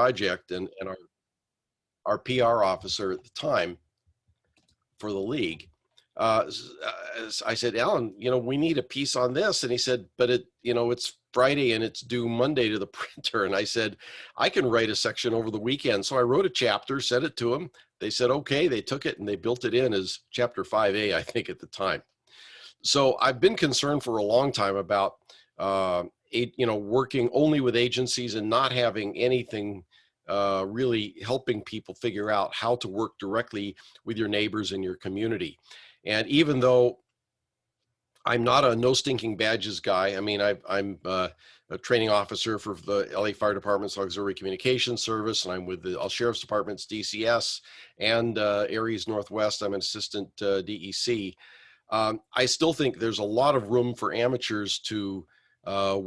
project, and our PR officer at the time for the league, I said, Alan, we need a piece on this. And he said, but it's Friday and it's due Monday to the printer. And I said, I can write a section over the weekend. So I wrote a chapter, sent it to them. They said, okay. They took it and they built it in as chapter 5A, I think, at the time. So I've been concerned for a long time about, working only with agencies and not having anything really helping people figure out how to work directly with your neighbors in your community. And even though I'm not a no stinking badges guy, I mean, I'm a training officer for the LA Fire Department's Auxiliary Communications Service, and I'm with the Sheriff's Department's DCS and Aries Northwest. I'm an assistant DEC. I still think there's a lot of room for amateurs to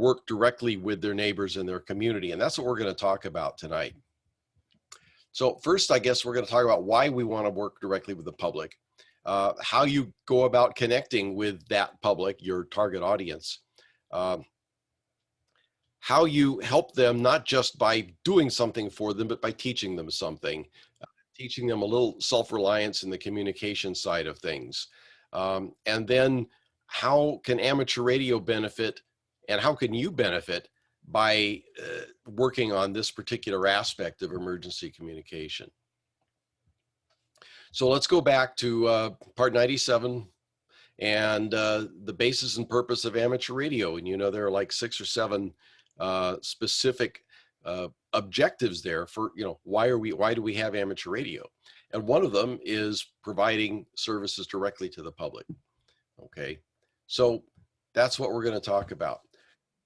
work directly with their neighbors in their community, and that's what we're going to talk about tonight. So first, I guess we're going to talk about why we want to work directly with the public, how you go about connecting with that public, your target audience, how you help them not just by doing something for them, but by teaching them something, teaching them a little self-reliance in the communication side of things. And then how can amateur radio benefit, and how can you benefit by working on this particular aspect of emergency communication? So let's go back to part 97 and the basis and purpose of amateur radio. And there are like 6 or 7 specific objectives there for, why do we have amateur radio? And one of them is providing services directly to the public. Okay, so that's what we're going to talk about.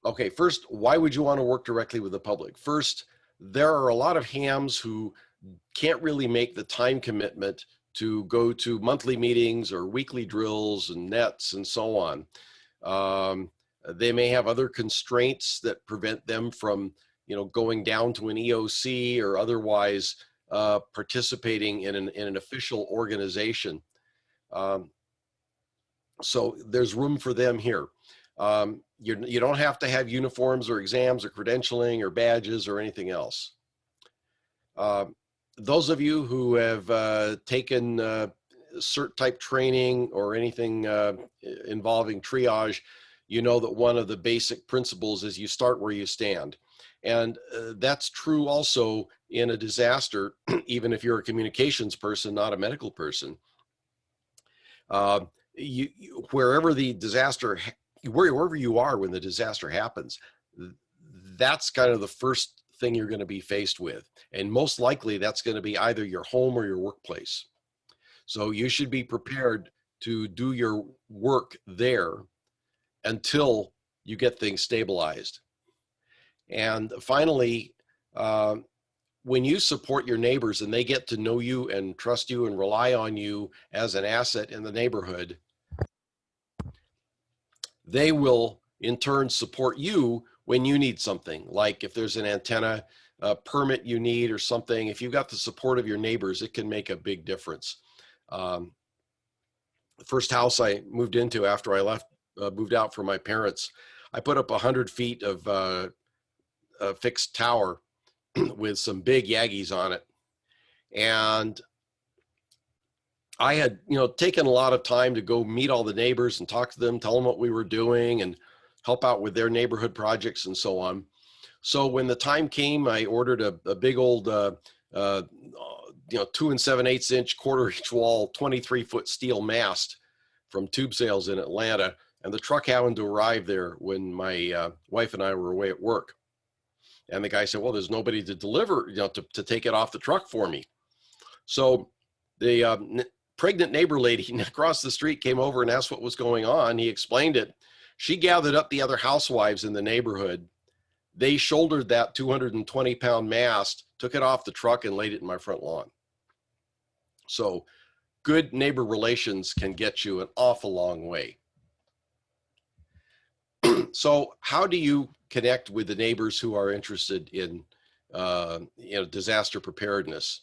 Okay, first, why would you want to work directly with the public? First, there are a lot of hams who can't really make the time commitment to go to monthly meetings or weekly drills and nets and so on. They may have other constraints that prevent them from, going down to an EOC or otherwise participating in an official organization. So there's room for them here. You don't have to have uniforms or exams or credentialing or badges or anything else. Those of you who have taken CERT type training or anything involving triage, you know that one of the basic principles is you start where you stand. And that's true also in a disaster, even if you're a communications person, not a medical person. Wherever the disaster, wherever you are when the disaster happens, that's kind of the first thing you're going to be faced with. And most likely that's going to be either your home or your workplace. So you should be prepared to do your work there until you get things stabilized. And finally, when you support your neighbors and they get to know you and trust you and rely on you as an asset in the neighborhood, they will in turn support you when you need something, like if there's an antenna permit you need or something. If you've got the support of your neighbors, it can make a big difference. The first house I moved into after I moved out from my parents, I put up 100 feet of a fixed tower with some big Yagis on it. And I had, taken a lot of time to go meet all the neighbors and talk to them, tell them what we were doing and help out with their neighborhood projects and so on. So when the time came, I ordered a big old, 2 7/8 inch, 1/4 inch wall, 23-foot steel mast from Tube Sales in Atlanta. And the truck happened to arrive there when my wife and I were away at work. And the guy said, well, there's nobody to deliver, to take it off the truck for me. So the pregnant neighbor lady across the street came over and asked what was going on. He explained it. She gathered up the other housewives in the neighborhood. They shouldered that 220-pound mast, took it off the truck and laid it in my front lawn. So good neighbor relations can get you an awful long way. So how do you connect with the neighbors who are interested in disaster preparedness?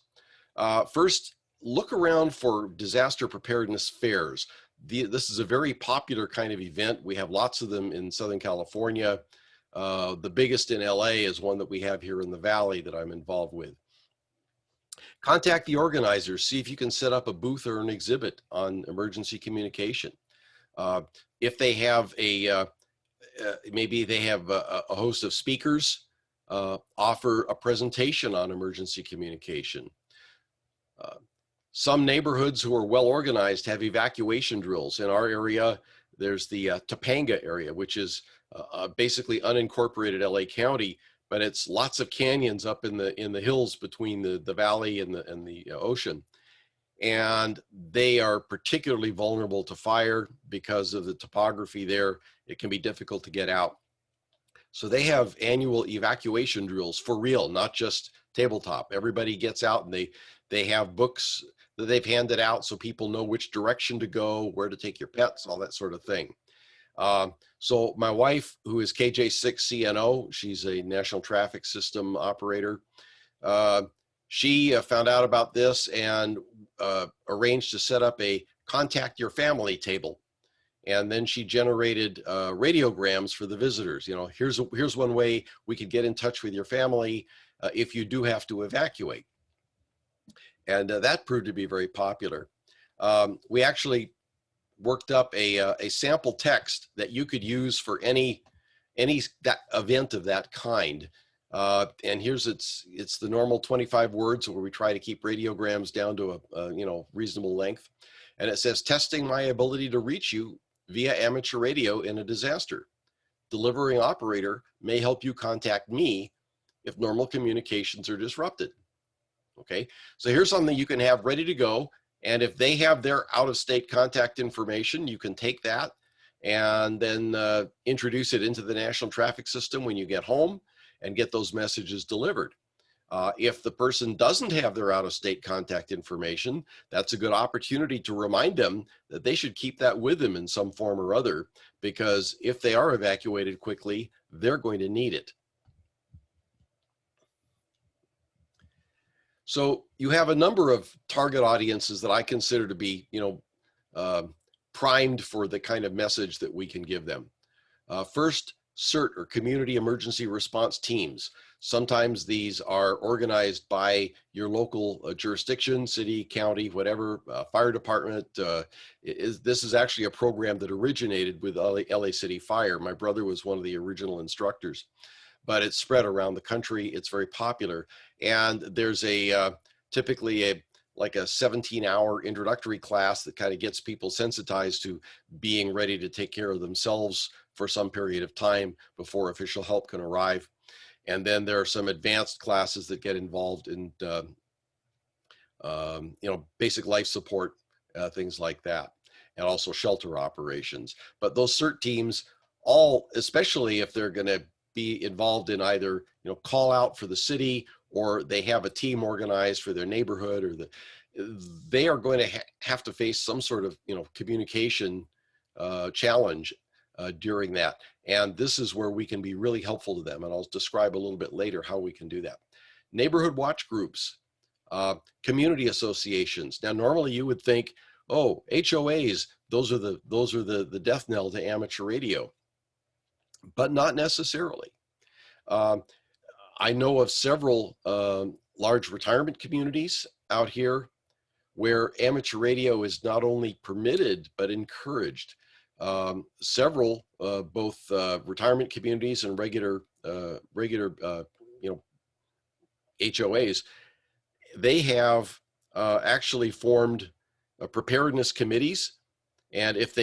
First, look around for disaster preparedness fairs. This is a very popular kind of event. We have lots of them in Southern California. The biggest in LA is one that we have here in the Valley that I'm involved with. Contact the organizers, see if you can set up a booth or an exhibit on emergency communication. If they have maybe they have a host of speakers, offer a presentation on emergency communication. Some neighborhoods who are well organized have evacuation drills. In our area, there's the Topanga area, which is basically unincorporated LA County, but it's lots of canyons up in the hills between the valley and the ocean. And they are particularly vulnerable to fire because of the topography there. It can be difficult to get out. So they have annual evacuation drills for real, not just tabletop. Everybody gets out and they have books that they've handed out so people know which direction to go, where to take your pets, all that sort of thing. So my wife, who is KJ6CNO, she's a National Traffic System operator. She found out about this and arranged to set up a contact your family table. And then she generated radiograms for the visitors. You know, here's one way we could get in touch with your family if you do have to evacuate. And that proved to be very popular. We actually worked up a sample text that you could use for any that event of that kind. And here's it's the normal 25 words where we try to keep radiograms down to a reasonable length. And it says, testing my ability to reach you via amateur radio in a disaster. Delivering operator may help you contact me if normal communications are disrupted. Okay, so here's something you can have ready to go. And if they have their out-of-state contact information, you can take that and then introduce it into the national traffic system when you get home and get those messages delivered. If the person doesn't have their out-of-state contact information, that's a good opportunity to remind them that they should keep that with them in some form or other, because if they are evacuated quickly, they're going to need it. So you have a number of target audiences that I consider to be, primed for the kind of message that we can give them. First, CERT, or Community Emergency Response Teams. Sometimes these are organized by your local jurisdiction, city, county, whatever, fire department. This is actually a program that originated with LA City Fire. My brother was one of the original instructors, but it's spread around the country. It's very popular. And there's typically like a 17-hour introductory class that kind of gets people sensitized to being ready to take care of themselves for some period of time before official help can arrive. And then there are some advanced classes that get involved in, basic life support, things like that, and also shelter operations. But those CERT teams, especially if they're going to be involved in either, call out for the city, or they have a team organized for their neighborhood, or they are going to have to face some sort of, communication challenge during that. And this is where we can be really helpful to them. And I'll describe a little bit later how we can do that. Neighborhood watch groups, community associations. Now, normally you would think, oh, HOAs, those are the death knell to amateur radio, but not necessarily. I know of several large retirement communities out here where amateur radio is not only permitted, but encouraged. Several, both retirement communities and regular HOAs, they have actually formed preparedness committees. And if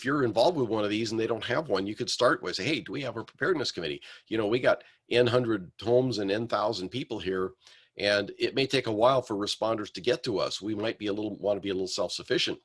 you're involved with one of these and they don't have one, you could start with, say, hey, do we have a preparedness committee? We got N 100 homes and N 1,000 people here, and it may take a while for responders to get to us. We might want to be a little self-sufficient.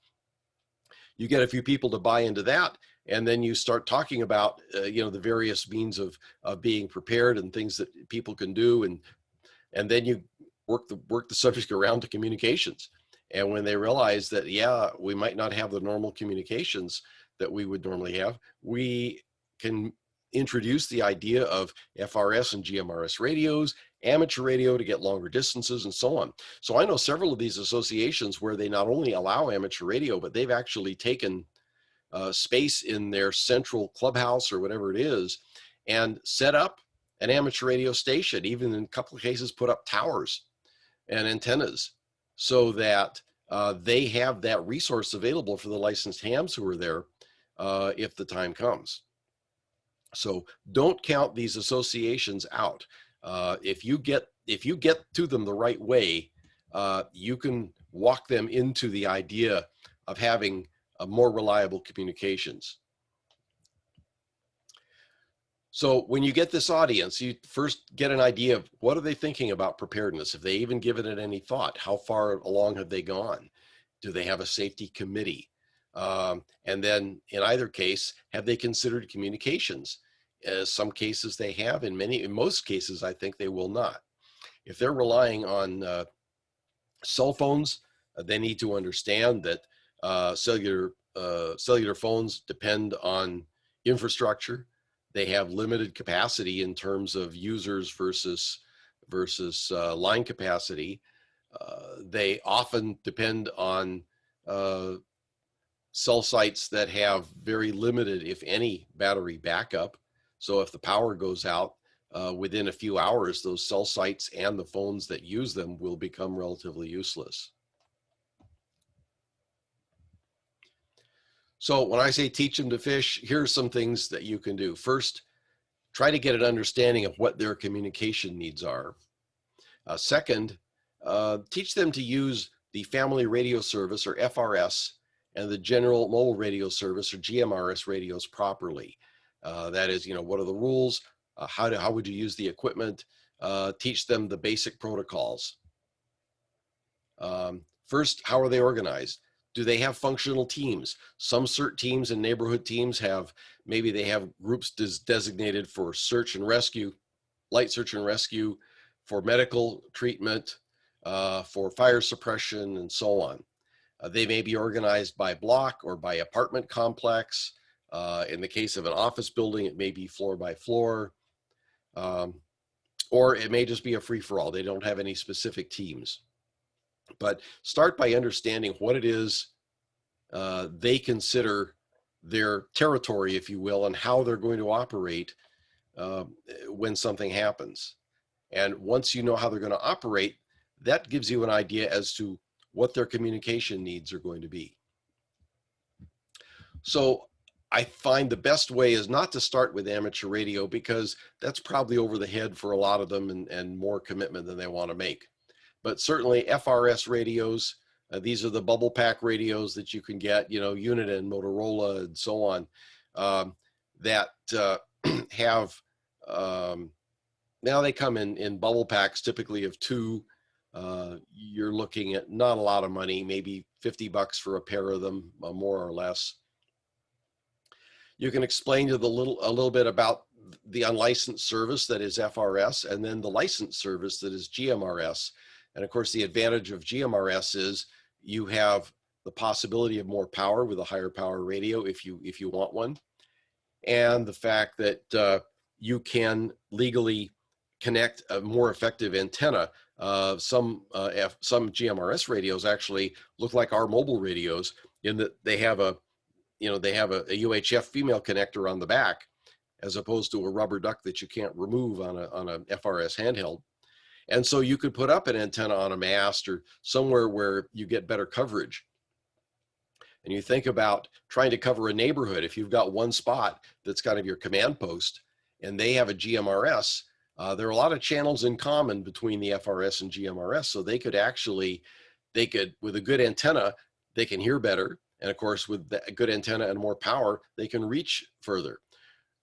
You get a few people to buy into that, and then you start talking about, the various means of being prepared and things that people can do. And then you work the subject around to communications. And when they realize that, yeah, we might not have the normal communications that we would normally have, we can introduce the idea of FRS and GMRS radios, amateur radio to get longer distances, and so on. So I know several of these associations where they not only allow amateur radio, but they've actually taken space in their central clubhouse or whatever it is, and set up an amateur radio station, even in a couple of cases, put up towers and antennas so that they have that resource available for the licensed hams who are there if the time comes. So don't count these associations out. If you get to them the right way, you can walk them into the idea of having a more reliable communications. So when you get this audience, you first get an idea of what are they thinking about preparedness? Have they even given it any thought? How far along have they gone? Do they have a safety committee? And then in either case, have they considered communications? Some cases they have, in most cases, I think they will not. If they're relying on cell phones, they need to understand that cellular phones depend on infrastructure. They have limited capacity in terms of users versus line capacity. They often depend on cell sites that have very limited, if any, battery backup. So if the power goes out within a few hours, those cell sites and the phones that use them will become relatively useless. So when I say teach them to fish, here's some things that you can do. First, try to get an understanding of what their communication needs are. Second, teach them to use the family radio service, or FRS, and the general mobile radio service, or GMRS radios properly. That is, what are the rules? How would you use the equipment? Teach them the basic protocols. First, how are they organized? Do they have functional teams? Some CERT teams and neighborhood teams maybe they have groups designated for search and rescue, light search and rescue, for medical treatment, for fire suppression, and so on. They may be organized by block or by apartment complex. In the case of an office building, it may be floor by floor, or it may just be a free-for-all. They don't have any specific teams. But start by understanding what it is they consider their territory, if you will, and how they're going to operate when something happens. And once you know how they're going to operate, that gives you an idea as to what their communication needs are going to be. So I find the best way is not to start with amateur radio, because that's probably over the head for a lot of them and more commitment than they want to make. But certainly FRS radios, these are the bubble pack radios that you can get, Unit and Motorola and so on, that have, now they come in bubble packs typically of 2. You're looking at not a lot of money, maybe $50 for a pair of them, more or less. You can explain to a little bit about the unlicensed service that is FRS, and then the licensed service that is GMRS. And of course, the advantage of GMRS is you have the possibility of more power with a higher power radio if you want one, and the fact that you can legally connect a more effective antenna. Some GMRS radios actually look like our mobile radios in that they have a UHF female connector on the back, as opposed to a rubber duck that you can't remove on a FRS handheld. And so you could put up an antenna on a mast or somewhere where you get better coverage. And you think about trying to cover a neighborhood. If you've got one spot that's kind of your command post and they have a GMRS, there are a lot of channels in common between the FRS and GMRS. So they could, with a good antenna, they can hear better. And of course, with a good antenna and more power, they can reach further.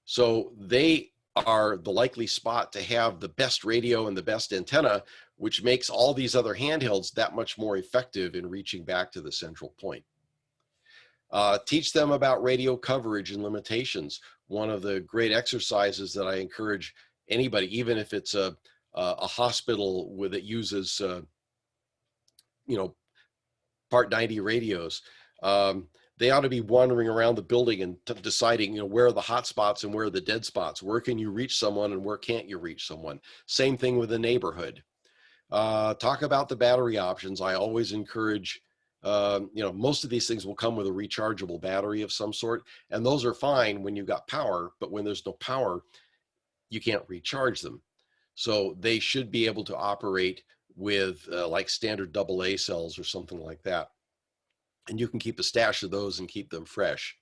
So they are the likely spot to have the best radio and the best antenna, which makes all these other handhelds that much more effective in reaching back to the central point. Teach them about radio coverage and limitations. One of the great exercises that I encourage anybody, even if it's a hospital that uses, Part 90 radios, they ought to be wandering around the building and deciding, where are the hot spots and where are the dead spots? Where can you reach someone and where can't you reach someone? Same thing with the neighborhood. Talk about the battery options. I always encourage, most of these things will come with a rechargeable battery of some sort, and those are fine when you've got power, but when there's no power, you can't recharge them. So they should be able to operate with like standard AA cells or something like that. And you can keep a stash of those and keep them fresh.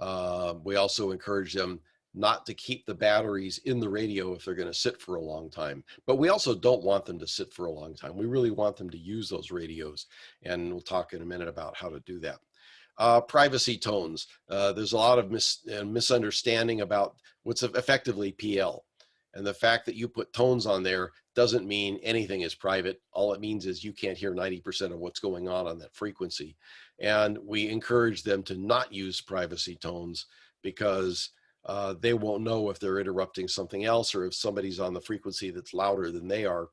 We also encourage them not to keep the batteries in the radio if they're going to sit for a long time. But we also don't want them to sit for a long time. We really want them to use those radios. And we'll talk in a minute about how to do that. Privacy tones. There's a lot of misunderstanding about what's effectively PL. And the fact that you put tones on there doesn't mean anything is private. All it means is you can't hear 90% of what's going on that frequency. And we encourage them to not use privacy tones because they won't know if they're interrupting something else or if somebody's on the frequency that's louder than they are.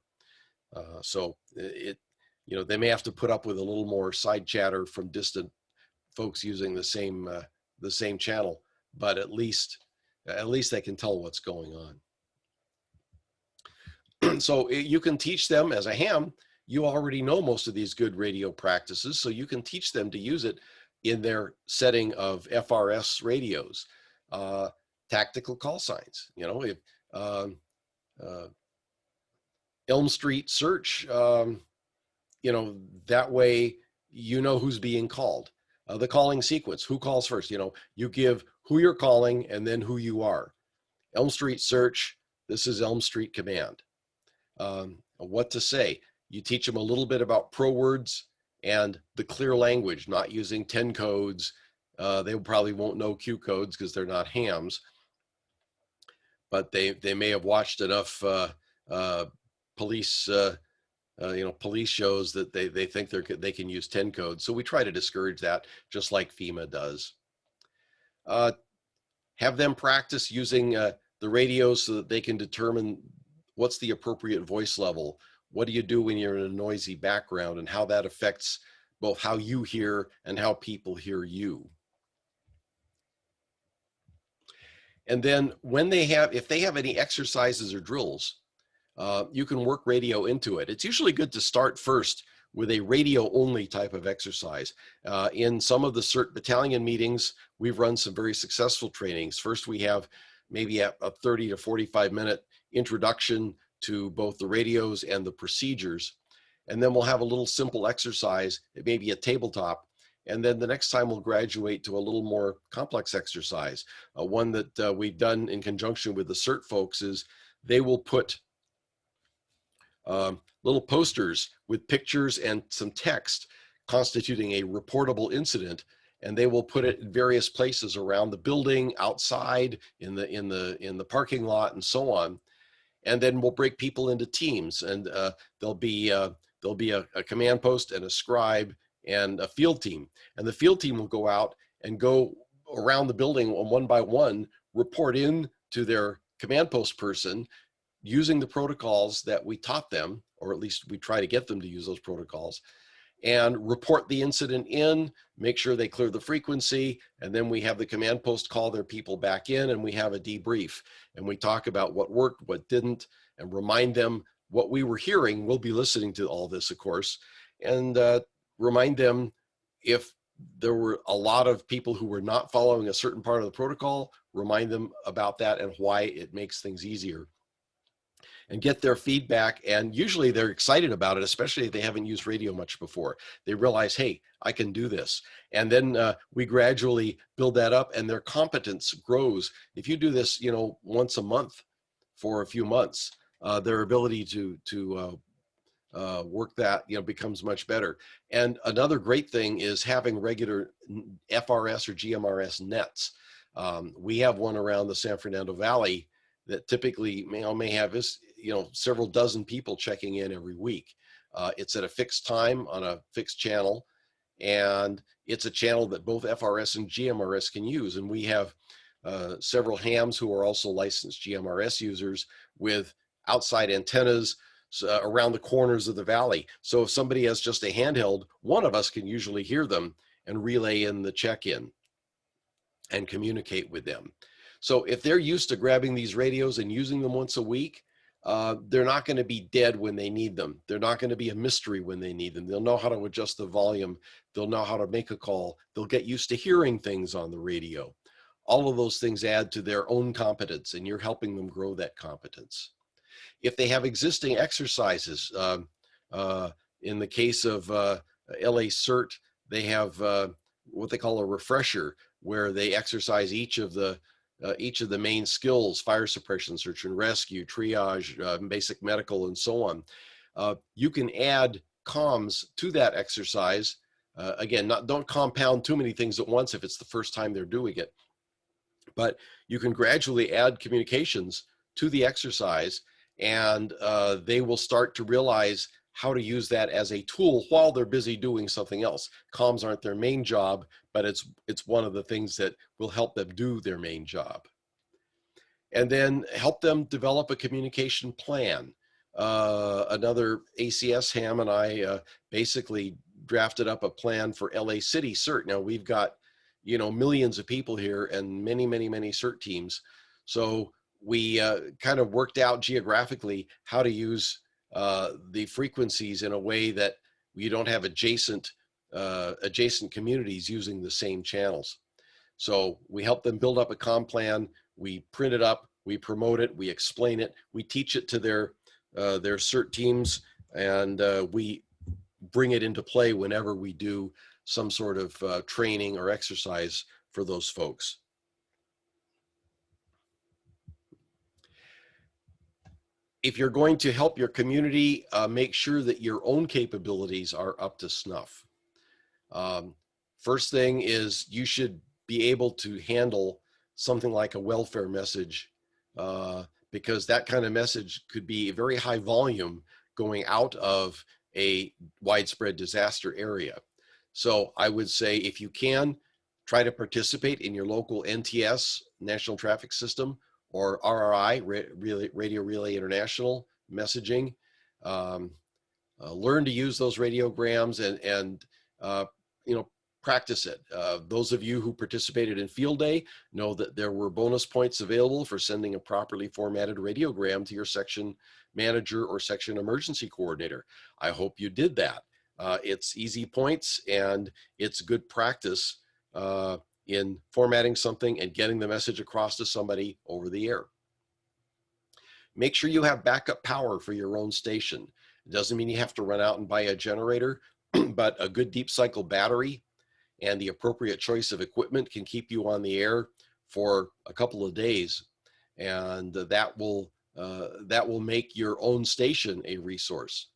So they may have to put up with a little more side chatter from distant folks using the same channel, but at least they can tell what's going on. So you can teach them as a ham. You already know most of these good radio practices, so you can teach them to use it in their setting of FRS radios. Tactical call signs, if Elm Street search, that way who's being called. The calling sequence, who calls first, you give who you're calling and then who you are. Elm Street search, this is Elm Street command. What to say. You teach them a little bit about pro words and the clear language, not using 10 codes. They probably won't know Q codes because they're not hams, but they may have watched enough police police shows that they think they can use 10 codes. So we try to discourage that, just like FEMA does. Have them practice using the radios so that they can determine what's the appropriate voice level. What do you do when you're in a noisy background, and how that affects both how you hear and how people hear you. And then if they have any exercises or drills, you can work radio into it. It's usually good to start first with a radio only type of exercise. In some of the CERT battalion meetings, we've run some very successful trainings. First, we have maybe a 30 to 45 minute introduction to both the radios and the procedures. And then we'll have a little simple exercise, it may be a tabletop. And then the next time we'll graduate to a little more complex exercise. One that we've done in conjunction with the CERT folks is they will put little posters with pictures and some text constituting a reportable incident, and they will put it in various places around the building, outside, in the parking lot, and so on. And then we'll break people into teams, and there'll be a command post and a scribe and a field team. And the field team will go out and go around the building one by one, report in to their command post person using the protocols that we taught them, or at least we try to get them to use those protocols, and report the incident in, make sure they clear the frequency, and then we have the command post call their people back in, and we have a debrief. And we talk about what worked, what didn't, and remind them what we were hearing. We'll be listening to all this, of course, and remind them if there were a lot of people who were not following a certain part of the protocol, remind them about that and why it makes things easier. And get their feedback, and usually they're excited about it, especially if they haven't used radio much before. They realize, hey, I can do this. And then we gradually build that up, and their competence grows. If you do this, once a month for a few months, their ability to work that, becomes much better. And another great thing is having regular FRS or GMRS nets. We have one around the San Fernando Valley that typically may have this, several dozen people checking in every week. It's at a fixed time on a fixed channel, and it's a channel that both FRS and GMRS can use. And we have several hams who are also licensed GMRS users with outside antennas around the corners of the valley. So if somebody has just a handheld, one of us can usually hear them and relay in the check-in and communicate with them. So if they're used to grabbing these radios and using them once a week, they're not going to be dead when they need them. They're not going to be a mystery when they need them. They'll know how to adjust the volume. They'll know how to make a call. They'll get used to hearing things on the radio. all of those things add to their own competence, and you're helping them grow that competence. If they have existing exercises, in the case of LA CERT, they have what they call a refresher, where they exercise each of the main skills: fire suppression, search and rescue, triage, basic medical, and so on. You can add comms to that exercise. Again, don't compound too many things at once if it's the first time they're doing it, but you can gradually add communications to the exercise, and they will start to realize how to use that as a tool while they're busy doing something else. Comms aren't their main job, but it's one of the things that will help them do their main job. And then help them develop a communication plan. Another ACS ham and I basically drafted up a plan for LA City CERT. Now we've got, millions of people here and many, many, many CERT teams. So we kind of worked out geographically how to use the frequencies in a way that you don't have adjacent communities using the same channels. So we help them build up a comm plan. We print it up, we promote it, we explain it, we teach it to their CERT teams, and we bring it into play whenever we do some sort of training or exercise for those folks. If you're going to help your community, make sure that your own capabilities are up to snuff. First thing is you should be able to handle something like a welfare message, because that kind of message could be a very high volume going out of a widespread disaster area. So I would say, if you can, try to participate in your local NTS, National Traffic System, or RRI, Radio Relay International messaging. Learn to use those radiograms and practice it. Those of you who participated in Field Day know that there were bonus points available for sending a properly formatted radiogram to your section manager or section emergency coordinator. I hope you did that. It's easy points, and it's good practice in formatting something and getting the message across to somebody over the air. Make sure you have backup power for your own station. It doesn't mean you have to run out and buy a generator, but a good deep cycle battery and the appropriate choice of equipment can keep you on the air for a couple of days, and that will make your own station a resource.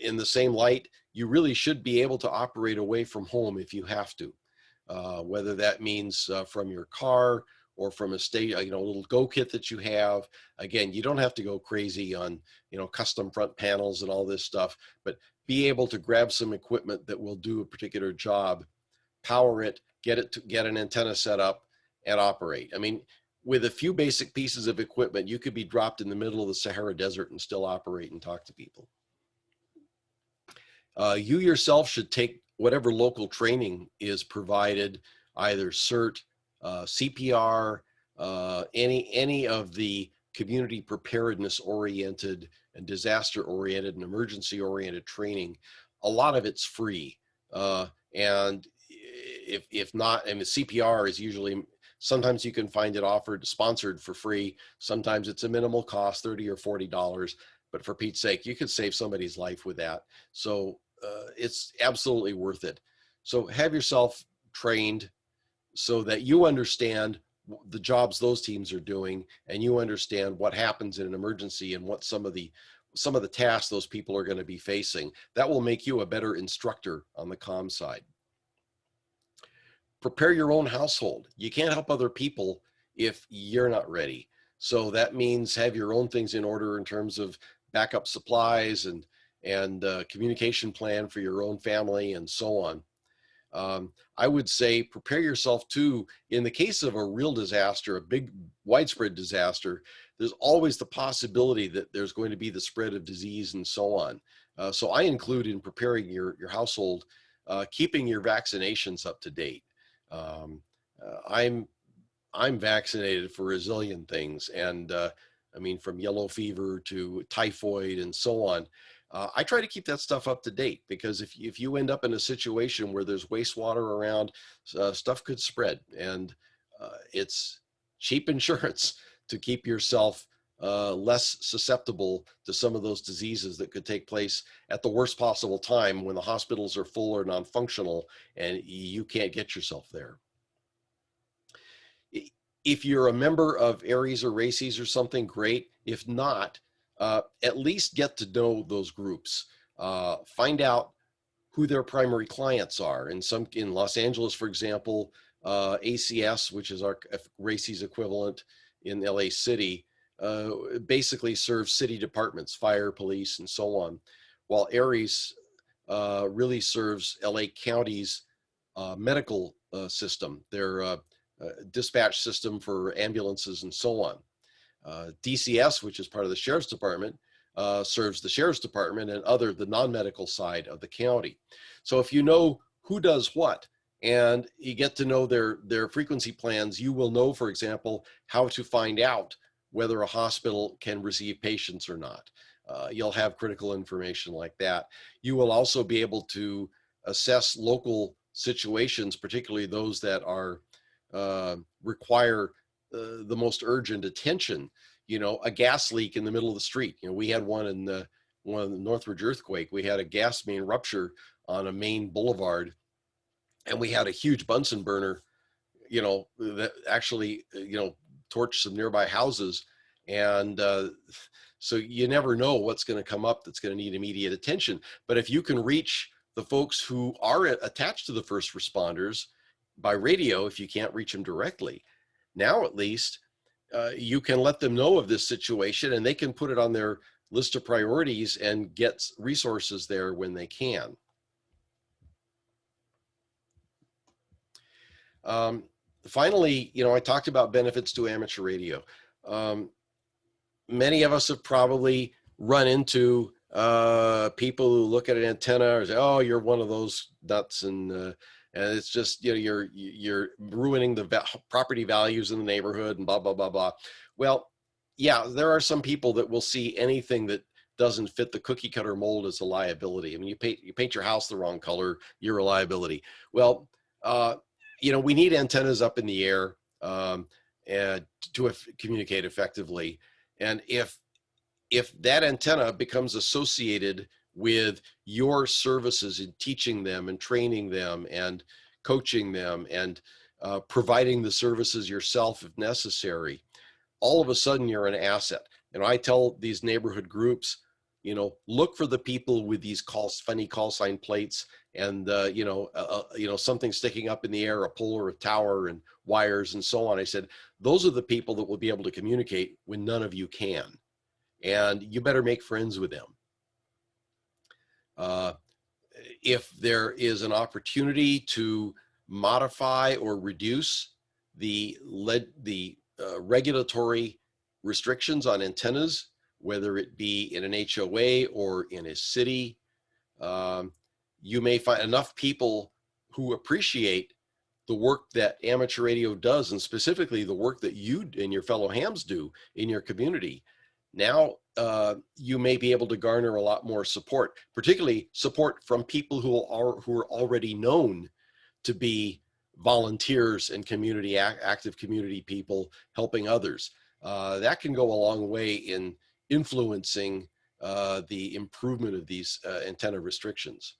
In the same light, you really should be able to operate away from home if you have to, whether that means from your car or from a little go kit that you have. Again, you don't have to go crazy on custom front panels and all this stuff, but be able to grab some equipment that will do a particular job, power it, get an antenna set up, and operate. I mean, with a few basic pieces of equipment, you could be dropped in the middle of the Sahara Desert and still operate and talk to people. You yourself should take whatever local training is provided, either CERT, CPR, any of the community preparedness oriented and disaster oriented and emergency oriented training. A lot of it's free, and if not, and the CPR is usually, sometimes you can find it sponsored for free. Sometimes it's a minimal cost, $30 or $40, but for Pete's sake, you could save somebody's life with that. So it's absolutely worth it. So have yourself trained so that you understand the jobs those teams are doing, and you understand what happens in an emergency and what some of the tasks those people are going to be facing. That will make you a better instructor on the comm side. Prepare your own household. You can't help other people if you're not ready. So that means have your own things in order in terms of backup supplies and communication plan for your own family and so on. I would say prepare yourself too, in the case of a real disaster, a big widespread disaster, there's always the possibility that there's going to be the spread of disease and so on. So I include in preparing your household, keeping your vaccinations up to date. I'm vaccinated for a zillion things, and I mean, from yellow fever to typhoid and so on. I try to keep that stuff up to date, because if you end up in a situation where there's wastewater around, stuff could spread. And It's cheap insurance to keep yourself less susceptible to some of those diseases that could take place at the worst possible time when the hospitals are full or non-functional and you can't get yourself there. If you're a member of Aries or Races or something, great. If not, at least get to know those groups. Find out who their primary clients are. In Los Angeles, for example, ACS, which is our Races equivalent in LA City, basically serves city departments, fire, police, and so on, while Aries really serves LA County's medical system, their dispatch system for ambulances and so on. DCS, which is part of the Sheriff's Department, serves the Sheriff's Department and the non-medical side of the county. So if you know who does what and you get to know their frequency plans, you will know, for example, how to find out whether a hospital can receive patients or not. You'll have critical information like that. You will also be able to assess local situations, particularly those that are require the most urgent attention. You know, a gas leak in the middle of the street. You know, we had one in the Northridge earthquake. We had a gas main rupture on a main boulevard, and we had a huge Bunsen burner, you know, that actually, you know, torched some nearby houses. And so you never know what's going to come up that's going to need immediate attention. But if you can reach the folks who are attached to the first responders by radio, if you can't reach them directly, now at least you can let them know of this situation and they can put it on their list of priorities and get resources there when they can. Finally, you know, I talked about benefits to amateur radio. Many of us have probably run into people who look at an antenna and say, "Oh, you're one of those nuts," and it's just, you know, you're ruining the property values in the neighborhood and blah blah blah blah. Well, yeah, there are some people that will see anything that doesn't fit the cookie cutter mold as a liability. I mean, you paint your house the wrong color, you're a liability. Well, you know, we need antennas up in the air and to communicate effectively. And if that antenna becomes associated with your services in teaching them and training them and coaching them and providing the services yourself if necessary, all of a sudden you're an asset. And I tell these neighborhood groups, you know, look for the people with these funny call sign plates and you know, something sticking up in the air, a pole or a tower and wires and so on. I said, those are the people that will be able to communicate when none of you can. And you better make friends with them. If there is an opportunity to modify or reduce the regulatory restrictions on antennas, whether it be in an HOA or in a city, you may find enough people who appreciate the work that amateur radio does, and specifically the work that you and your fellow hams do in your community. Now you may be able to garner a lot more support, particularly support from people who are already known to be volunteers and active community people helping others. That can go a long way in influencing the improvement of these antenna restrictions.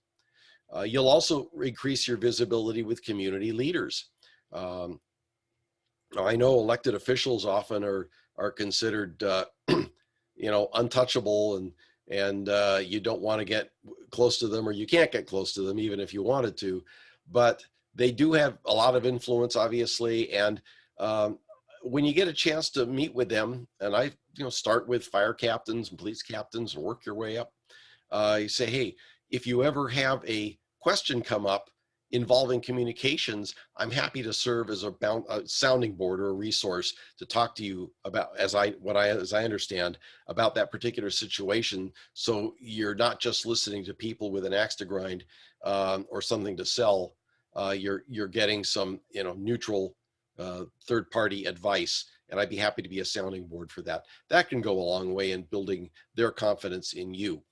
You'll also increase your visibility with community leaders. I know elected officials often are considered you know, untouchable, and you don't want to get close to them, or you can't get close to them even if you wanted to, but they do have a lot of influence, obviously. And when you get a chance to meet with them, and I, you know, start with fire captains and police captains and work your way up, you say, hey, if you ever have a question come up involving communications, I'm happy to serve as a sounding board or a resource to talk to you about, as I understand, about that particular situation. So you're not just listening to people with an axe to grind or something to sell. You're getting some, you know, neutral third-party advice, and I'd be happy to be a sounding board for that. That can go a long way in building their confidence in you.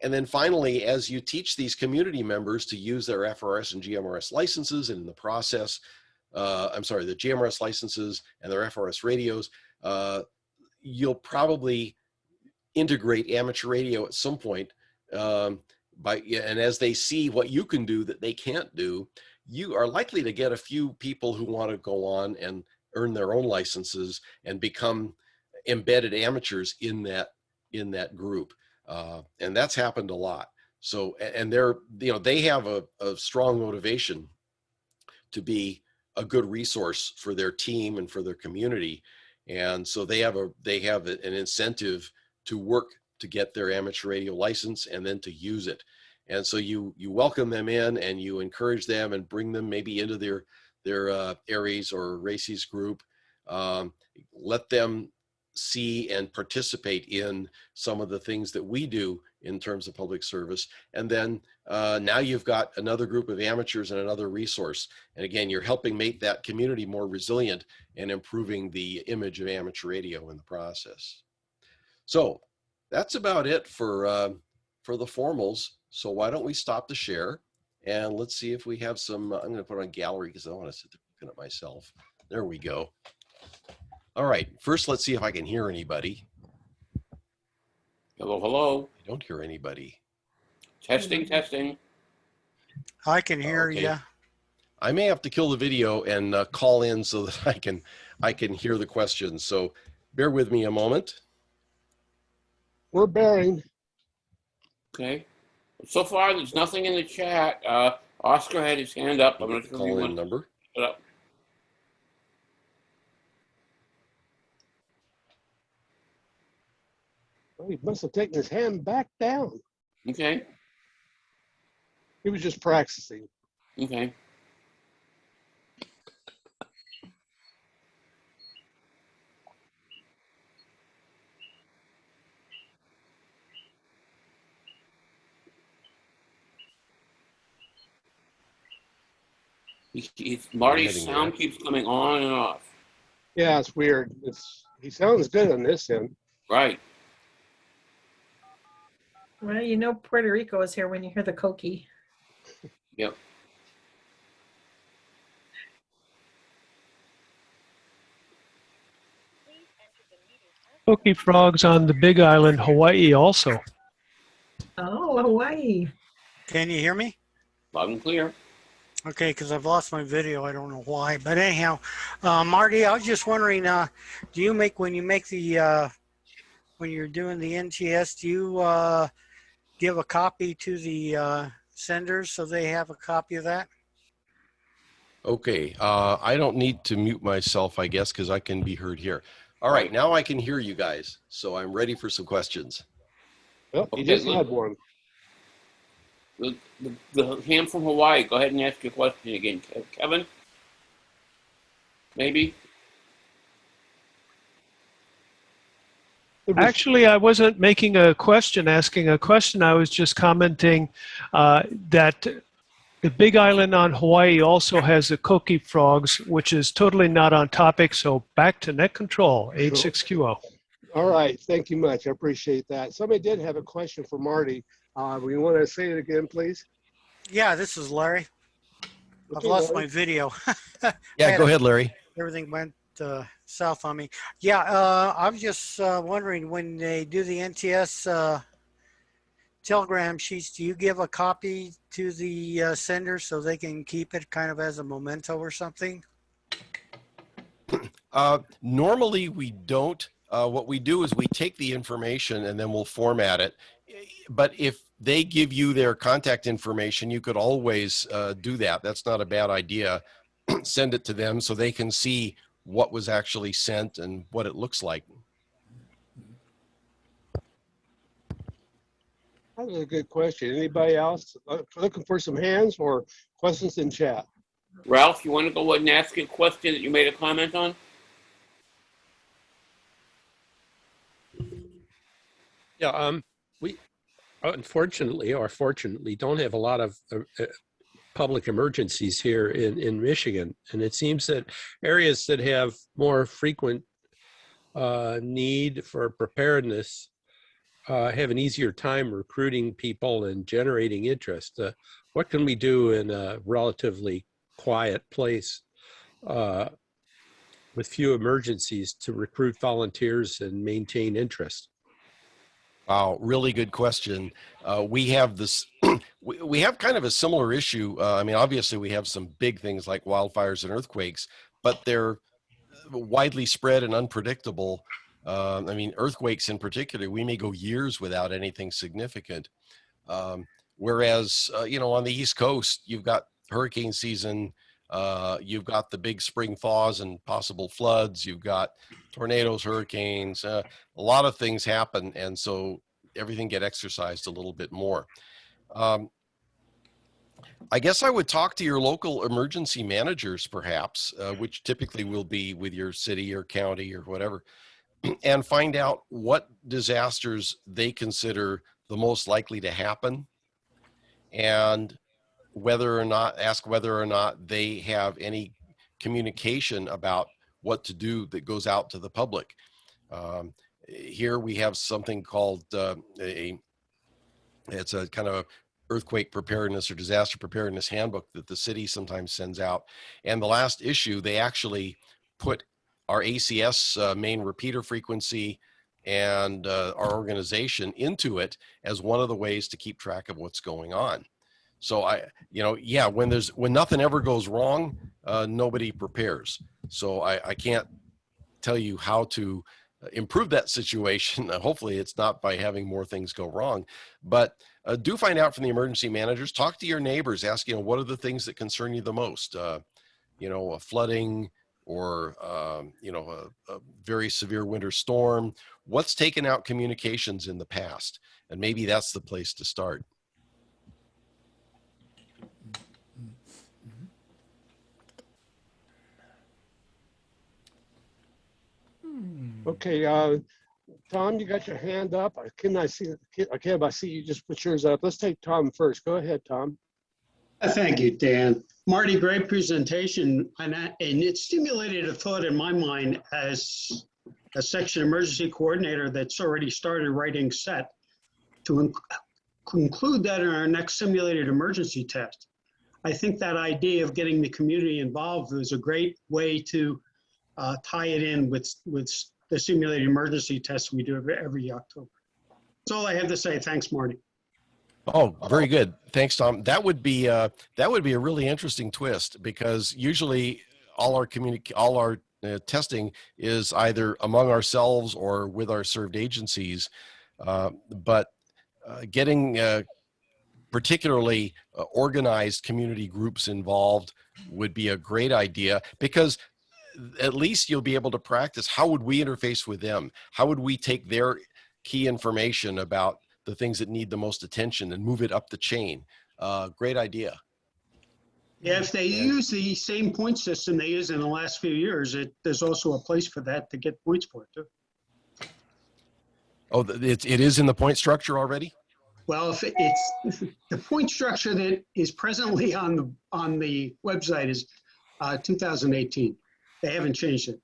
And then finally, as you teach these community members to use their FRS and GMRS licenses, and in the process, I'm sorry, the GMRS licenses and their FRS radios, you'll probably integrate amateur radio at some point. And as they see what you can do that they can't do, you are likely to get a few people who want to go on and earn their own licenses and become embedded amateurs in that group. And that's happened a lot. So, and they have a strong motivation to be a good resource for their team and for their community. And so they have an incentive to work to get their amateur radio license and then to use it. And so you welcome them in and you encourage them and bring them maybe into their ARES or RACES group. Let them see and participate in some of the things that we do in terms of public service. And then now you've got another group of amateurs and another resource. And again, you're helping make that community more resilient and improving the image of amateur radio in the process. So that's about it for the formals. So why don't we stop the share and let's see if we have some, I'm going to put on gallery because I don't want to sit there looking at myself. There we go. All right, first let's see if I can hear anybody. Hello, hello. I don't hear anybody. Testing, testing. I can hear Okay. you. I may have to kill the video and call in so that I can hear the questions. So bear with me a moment. We're bearing. Okay. So far, there's nothing in the chat. Oscar had his hand up. I'm Get not the sure if you call in want to number. put it up. Well, he must have taken his hand back down. Okay. He was just practicing. Okay. Marty's sound keeps coming on and off. Yeah, it's weird. He sounds good on this end. Right. Well, you know Puerto Rico is here when you hear the coqui. Yep. Coqui frogs on the Big Island, Hawaii also. Oh, Hawaii. Can you hear me? Loud and clear. Okay, because I've lost my video. I don't know why. But anyhow, Marty, I was just wondering, do you make, when you make the, when you're doing the NTS, do you give a copy to the senders so they have a copy of that? Okay, I don't need to mute myself, I guess, because I can be heard here. All right, now I can hear you guys, so I'm ready for some questions. Well, he Okay, just look. had one. The hand from Hawaii, go ahead and ask your question again. Kevin? Maybe? Actually, I wasn't making a question, asking a question. I was just commenting that the Big Island on Hawaii also has the coqui frogs, which is totally not on topic. So back to net control, N6VI. All right, thank you much. I appreciate that. Somebody did have a question for Marty. We want to say it again, please? Yeah, this is Larry. I've Okay, lost Larry. my video. Yeah, go ahead, Larry. Everything went south on me. Yeah, I was just wondering, when they do the NTS telegram sheets, do you give a copy to the sender so they can keep it kind of as a memento or something? Normally we don't. What we do is we take the information and then we'll format it. But if they give you their contact information, you could always do that. That's not a bad idea. Send it to them so they can see what was actually sent and what it looks like. That was a good question. Anybody else looking for some hands or questions in chat? Ralph, you want to go ahead and ask a question that you made a comment on? Yeah, we unfortunately or fortunately don't have a lot of public emergencies here in Michigan. And it seems that areas that have more frequent need for preparedness have an easier time recruiting people and generating interest. What can we do in a relatively quiet place uh, with few emergencies to recruit volunteers and maintain interest? Wow, really good question. We have this, we have kind of a similar issue. I mean, obviously, we have some big things like wildfires and earthquakes, but they're widely spread and unpredictable. I mean, earthquakes in particular, we may go years without anything significant. Whereas, on the East Coast, you've got hurricane season, you've got the big spring thaws and possible floods, you've got tornadoes, hurricanes, a lot of things happen. And so everything get exercised a little bit more. I guess I would talk to your local emergency managers, perhaps, which typically will be with your city or county or whatever, and find out what disasters they consider the most likely to happen, and ask whether or not they have any communication about what to do that goes out to the public. Here we have something called it's a kind of earthquake preparedness or disaster preparedness handbook that the city sometimes sends out. And the last issue, they actually put our ACS main repeater frequency and our organization into it as one of the ways to keep track of what's going on. So when nothing ever goes wrong, nobody prepares. So I can't tell you how to improve that situation. Hopefully it's not by having more things go wrong, but do find out from the emergency managers. Talk to your neighbors, ask, what are the things that concern you the most? A flooding, or a very severe winter storm. What's taken out communications in the past? And maybe that's the place to start. Okay, Tom, you got your hand up. I see you just put yours up. Let's take Tom first. Go ahead, Tom. Thank you, Dan. Marty, great presentation. And it stimulated a thought in my mind as a section emergency coordinator that's already started writing set to conclude that in our next simulated emergency test. I think that idea of getting the community involved is a great way to tie it in with the simulated emergency tests we do every October. That's all I have to say. Thanks, Marty. Oh, very good. Thanks, Tom. That would be a really interesting twist, because usually all our testing is either among ourselves or with our served agencies, but getting particularly organized community groups involved would be a great idea, because at least you'll be able to practice. How would we interface with them? How would we take their key information about the things that need the most attention and move it up the chain? Great idea. Yeah, if they use the same point system they use in the last few years, there's also a place for that to get points for it too. Oh, it is in the point structure already? Well, if it's the point structure that is presently on the website is 2018. They haven't changed it.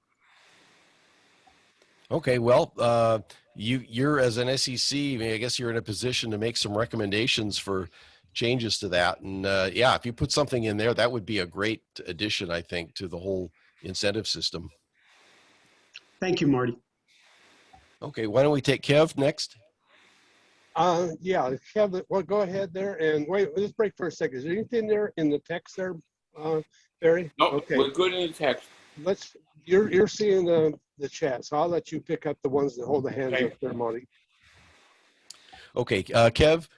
Okay, well, you're as an SEC, I guess you're in a position to make some recommendations for changes to that. And yeah, if you put something in there, that would be a great addition, I think, to the whole incentive system. Thank you, Marty. Okay, why don't we take Kev next? Yeah, Kev, well, go ahead there and wait, let's break for a second. Is there anything there in the text there, Barry? Nope, okay. We're good in the text. You're seeing the chat, so I'll let you pick up the ones that hold the hands Okay. up there, Marty. Okay, Kev,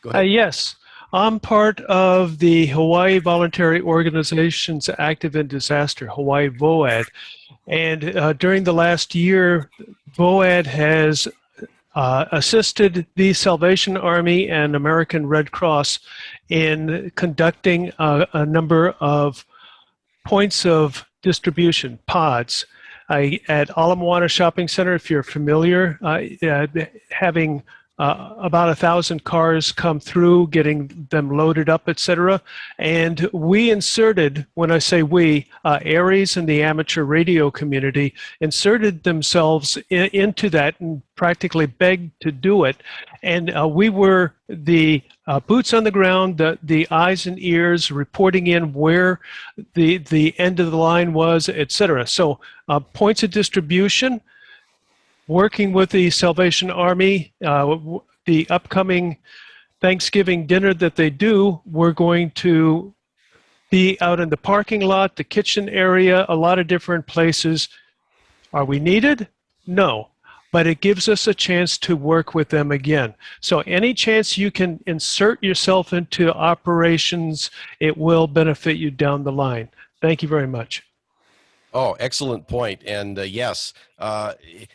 go ahead. Yes, I'm part of the Hawaii Voluntary Organizations Active in Disaster, Hawaii VOAD. And during the last year, VOAD has assisted the Salvation Army and American Red Cross in conducting a number of points of distribution, pods. At Ala Moana Shopping Center, if you're familiar, having about 1,000 cars come through, getting them loaded up, etc. And we inserted, when I say we, Aries and the amateur radio community inserted themselves into that and practically begged to do it. And we were the boots on the ground, the eyes and ears, reporting in where the end of the line was, etc. So points of distribution, working with the Salvation Army, the upcoming Thanksgiving dinner that they do, we're going to be out in the parking lot, the kitchen area, a lot of different places. Are we needed? No, but it gives us a chance to work with them again. So any chance you can insert yourself into operations, it will benefit you down the line. Thank you very much. Oh, excellent point. And yes,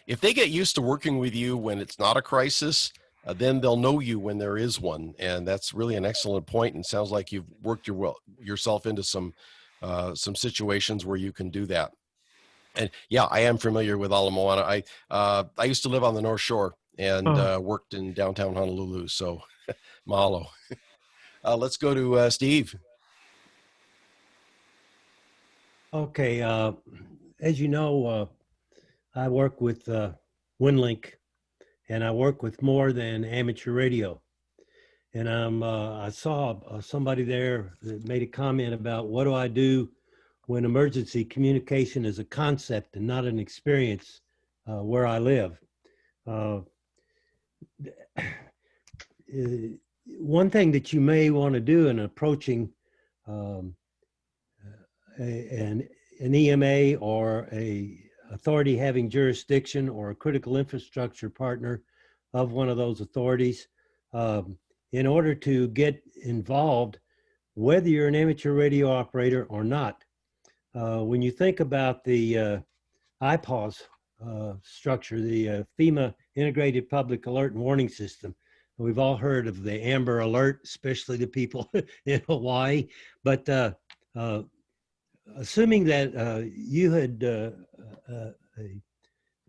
if they get used to working with you when it's not a crisis, then they'll know you when there is one. And that's really an excellent point. And sounds like you've worked yourself into some situations where you can do that. And yeah, I am familiar with Ala Moana. I used to live on the North Shore and worked in downtown Honolulu. So mahalo. Let's go to Steve. Okay, as you know, I work with WinLink, and I work with more than amateur radio. And I saw somebody there that made a comment about what do I do when emergency communication is a concept and not an experience where I live. One thing that you may want to do in approaching an EMA or a authority having jurisdiction or a critical infrastructure partner of one of those authorities, in order to get involved, whether you're an amateur radio operator or not. When you think about the IPAWS structure, the FEMA Integrated Public Alert and Warning System, we've all heard of the Amber Alert, especially the people in Hawaii, but assuming that you had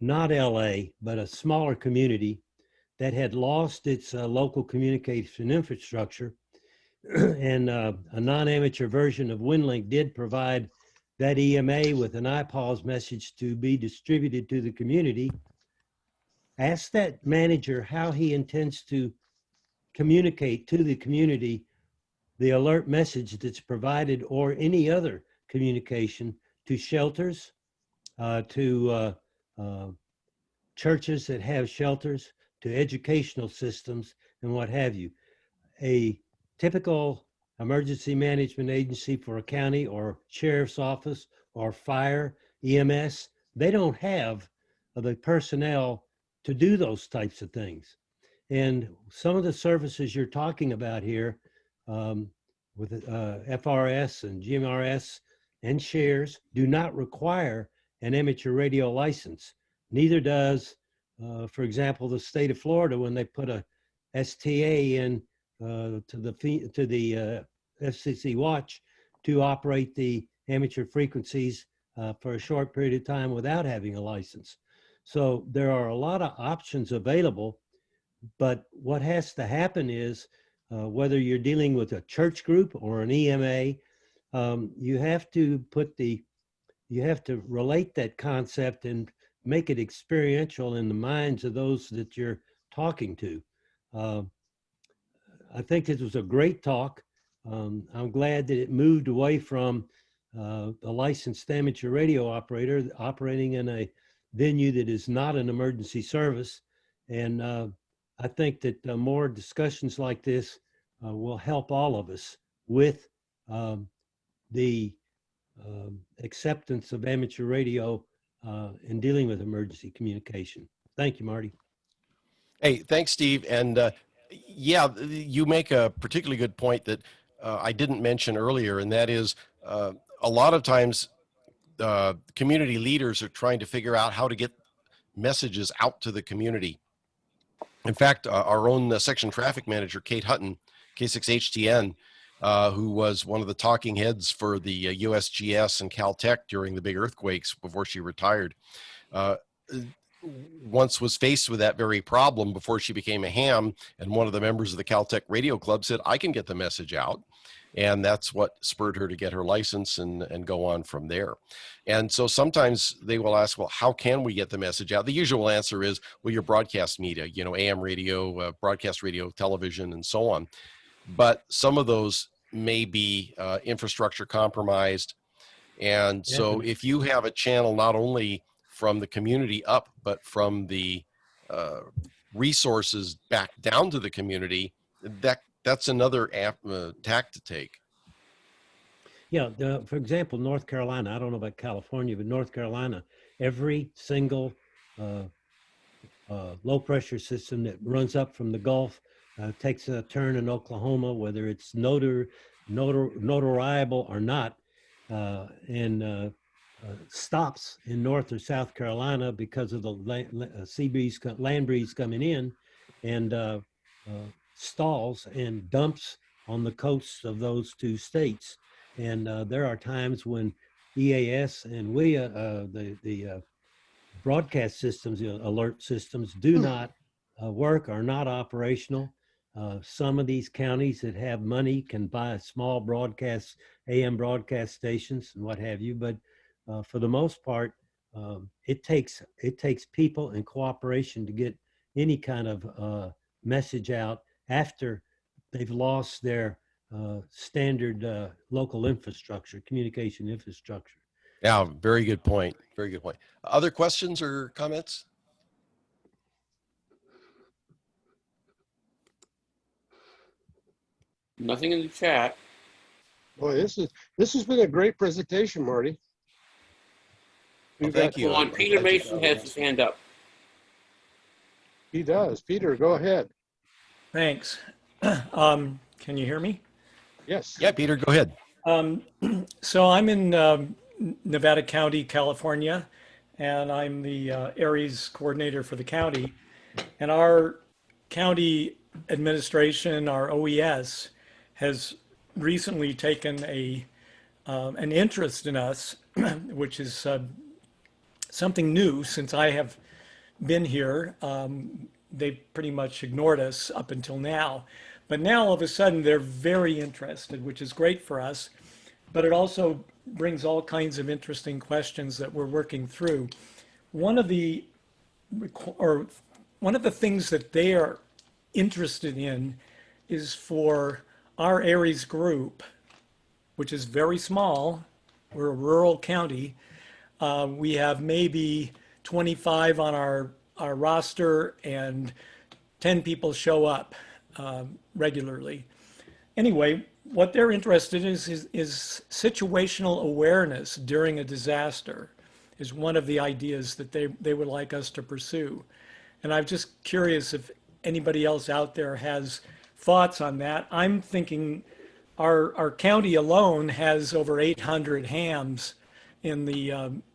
not LA, but a smaller community that had lost its local communication infrastructure, and a non-amateur version of WinLink did provide that EMA with an IPAWS message to be distributed to the community, ask that manager how he intends to communicate to the community the alert message that's provided or any other communication to shelters, to churches that have shelters, to educational systems, and what have you. A typical emergency management agency for a county or sheriff's office or fire, EMS, they don't have the personnel to do those types of things. And some of the services you're talking about here with FRS and GMRS and shares do not require an amateur radio license. Neither does, for example, the state of Florida when they put a STA in to the FCC watch to operate the amateur frequencies for a short period of time without having a license. So there are a lot of options available, but what has to happen is whether you're dealing with a church group or an EMA, you have to relate that concept and make it experiential in the minds of those that you're talking to. I think this was a great talk. I'm glad that it moved away from a licensed amateur radio operator operating in a venue that is not an emergency service. And I think that more discussions like this will help all of us with the acceptance of amateur radio in dealing with emergency communication. Thank you, Marty. Hey, thanks, Steve. And yeah, you make a particularly good point that I didn't mention earlier, and that is a lot of times community leaders are trying to figure out how to get messages out to the community. In fact, our own section traffic manager, Kate Hutton, K6HTN, who was one of the talking heads for the USGS and Caltech during the big earthquakes before she retired. once was faced with that very problem before she became a ham, and one of the members of the Caltech Radio Club said, I can get the message out. And that's what spurred her to get her license and go on from there. And so sometimes they will ask, well, how can we get the message out? The usual answer is, well, your broadcast media, you know, AM radio, broadcast radio, television, and so on. But some of those may be infrastructure compromised. And so Definitely. if you have a channel not only from the community up, but from the resources back down to the community, that's another tack to take. Yeah, for example, North Carolina, I don't know about California, but North Carolina, every single low pressure system that runs up from the Gulf takes a turn in Oklahoma, whether it's notariable or not, and stops in North or South Carolina because of the sea breeze, land breeze coming in, and stalls and dumps on the coasts of those two states. And there are times when EAS and WIA, the broadcast systems, alert systems, do not work, are not operational. Some of these counties that have money can buy small broadcast, AM broadcast stations and what have you. But for the most part, it takes people and cooperation to get any kind of message out after they've lost their standard local infrastructure, communication infrastructure. Yeah, very good point. Very good point. Other questions or comments? Nothing in the chat. Boy, this has been a great presentation, Marty. Well, We've thank got- you. Go on, Peter Mason has his hand up. He does. Peter, go ahead. Thanks. Can you hear me? Yes. Yeah, Peter, go ahead. So I'm in Nevada County, California, and I'm the Aries coordinator for the county. And our county administration, our OES, has recently taken an interest in us, which is something new since I have been here. They pretty much ignored us up until now. But now all of a sudden they're very interested, which is great for us. But it also brings all kinds of interesting questions that we're working through. One of the things that they are interested in is for our Aries group, which is very small. We're a rural county. We have maybe 25 on our roster, and 10 people show up regularly. Anyway, what they're interested in is situational awareness during a disaster is one of the ideas that they would like us to pursue. And I'm just curious if anybody else out there has thoughts on that. I'm thinking our county alone has over 800 hams in the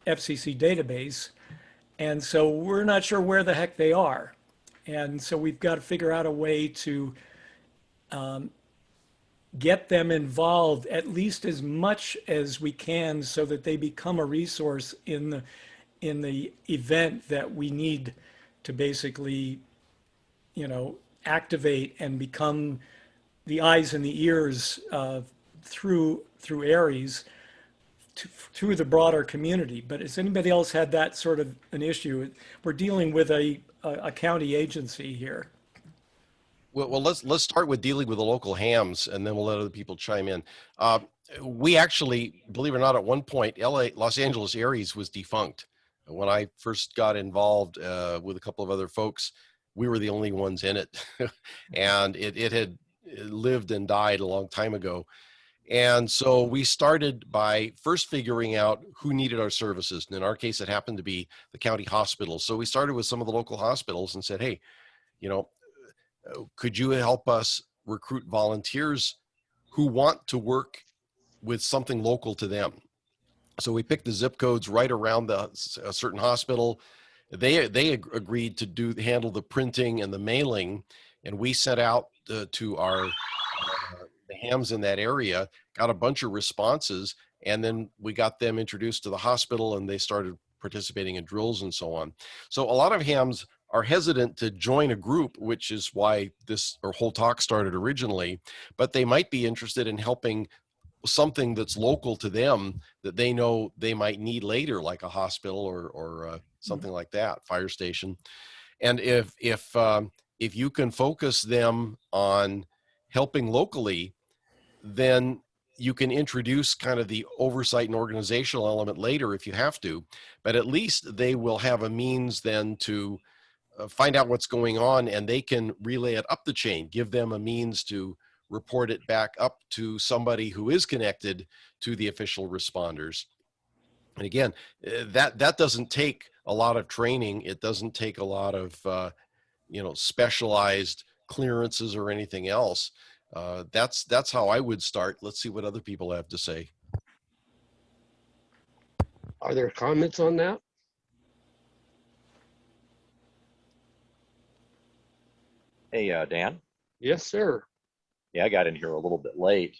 FCC database. And so we're not sure where the heck they are. And so we've got to figure out a way to get them involved at least as much as we can so that they become a resource in the event that we need to basically, activate and become the eyes and the ears through Aries through the broader community. But has anybody else had that sort of an issue? We're dealing with a county agency here. Well, let's start with dealing with the local hams, and then we'll let other people chime in. We actually, believe it or not, at one point, Los Angeles Aries was defunct. When I first got involved with a couple of other folks, we were the only ones in it, and it had lived and died a long time ago. And so we started by first figuring out who needed our services. And in our case, it happened to be the county hospitals. So we started with some of the local hospitals and said, hey, could you help us recruit volunteers who want to work with something local to them? So we picked the zip codes right around a certain hospital. They agreed to handle the printing and the mailing, and we sent out to our the hams in that area, got a bunch of responses, and then we got them introduced to the hospital, and they started participating in drills and so on. So a lot of hams are hesitant to join a group, which is why this whole talk started originally, but they might be interested in helping something that's local to them that they know they might need later, like a hospital or something like that, fire station. And if you can focus them on helping locally, then you can introduce kind of the oversight and organizational element later if you have to, but at least they will have a means then to find out what's going on, and they can relay it up the chain, give them a means to report it back up to somebody who is connected to the official responders. And again, that doesn't take a lot of training. It doesn't take a lot of specialized clearances or anything else. That's how I would start. Let's see what other people have to say. Are there comments on that? Hey, Dan. Yes, sir. Yeah, I got in here a little bit late,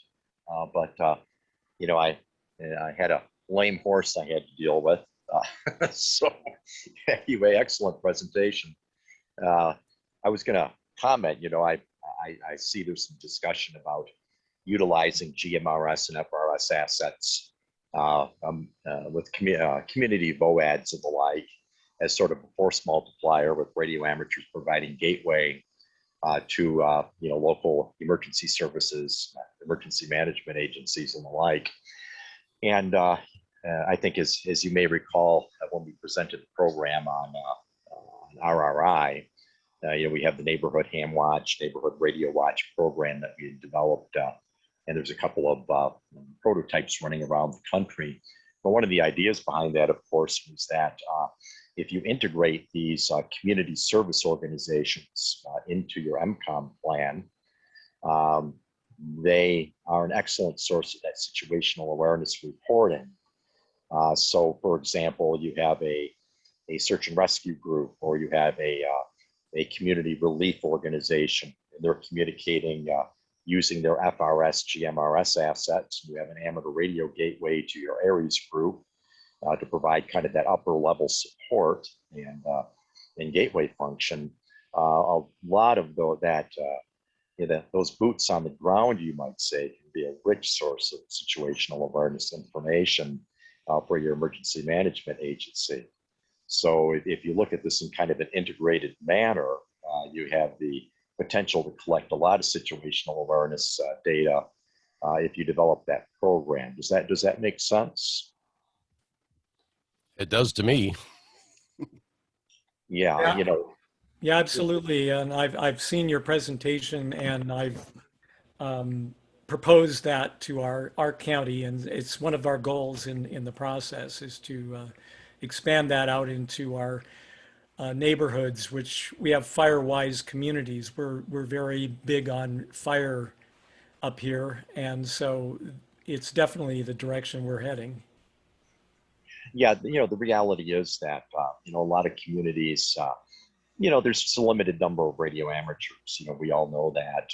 but I had a lame horse I had to deal with. So anyway, excellent presentation. I was going to comment. I see there's some discussion about utilizing GMRS and FRS assets with community VOADs and the like as sort of a force multiplier, with radio amateurs providing gateway to local emergency services, emergency management agencies, and the like. And I think, as you may recall, when we presented the program on RRI, we have the Neighborhood Ham Watch, Neighborhood Radio Watch program that we had developed, and there's a couple of prototypes running around the country. But one of the ideas behind that, of course, was that if you integrate these community service organizations into your EmComm plan, they are an excellent source of that situational awareness reporting. So, for example, you have a search and rescue group, or you have a community relief organization, and they're communicating using their FRS, GMRS assets. You have an amateur radio gateway to your ARES group to provide kind of that upper level support and gateway function. A lot of those boots on the ground, you might say, can be a rich source of situational awareness information for your emergency management agency. So if you look at this in kind of an integrated manner, you have the potential to collect a lot of situational awareness data if you develop that program. Does that make sense? It does to me. Yeah, Yeah, absolutely. And I've seen your presentation, and I've proposed that to our county, and it's one of our goals in the process is to expand that out into our neighborhoods, which we have fire-wise communities. We're very big on fire up here, and so it's definitely the direction we're heading. Yeah, the reality is that a lot of communities, there's just a limited number of radio amateurs. We all know that,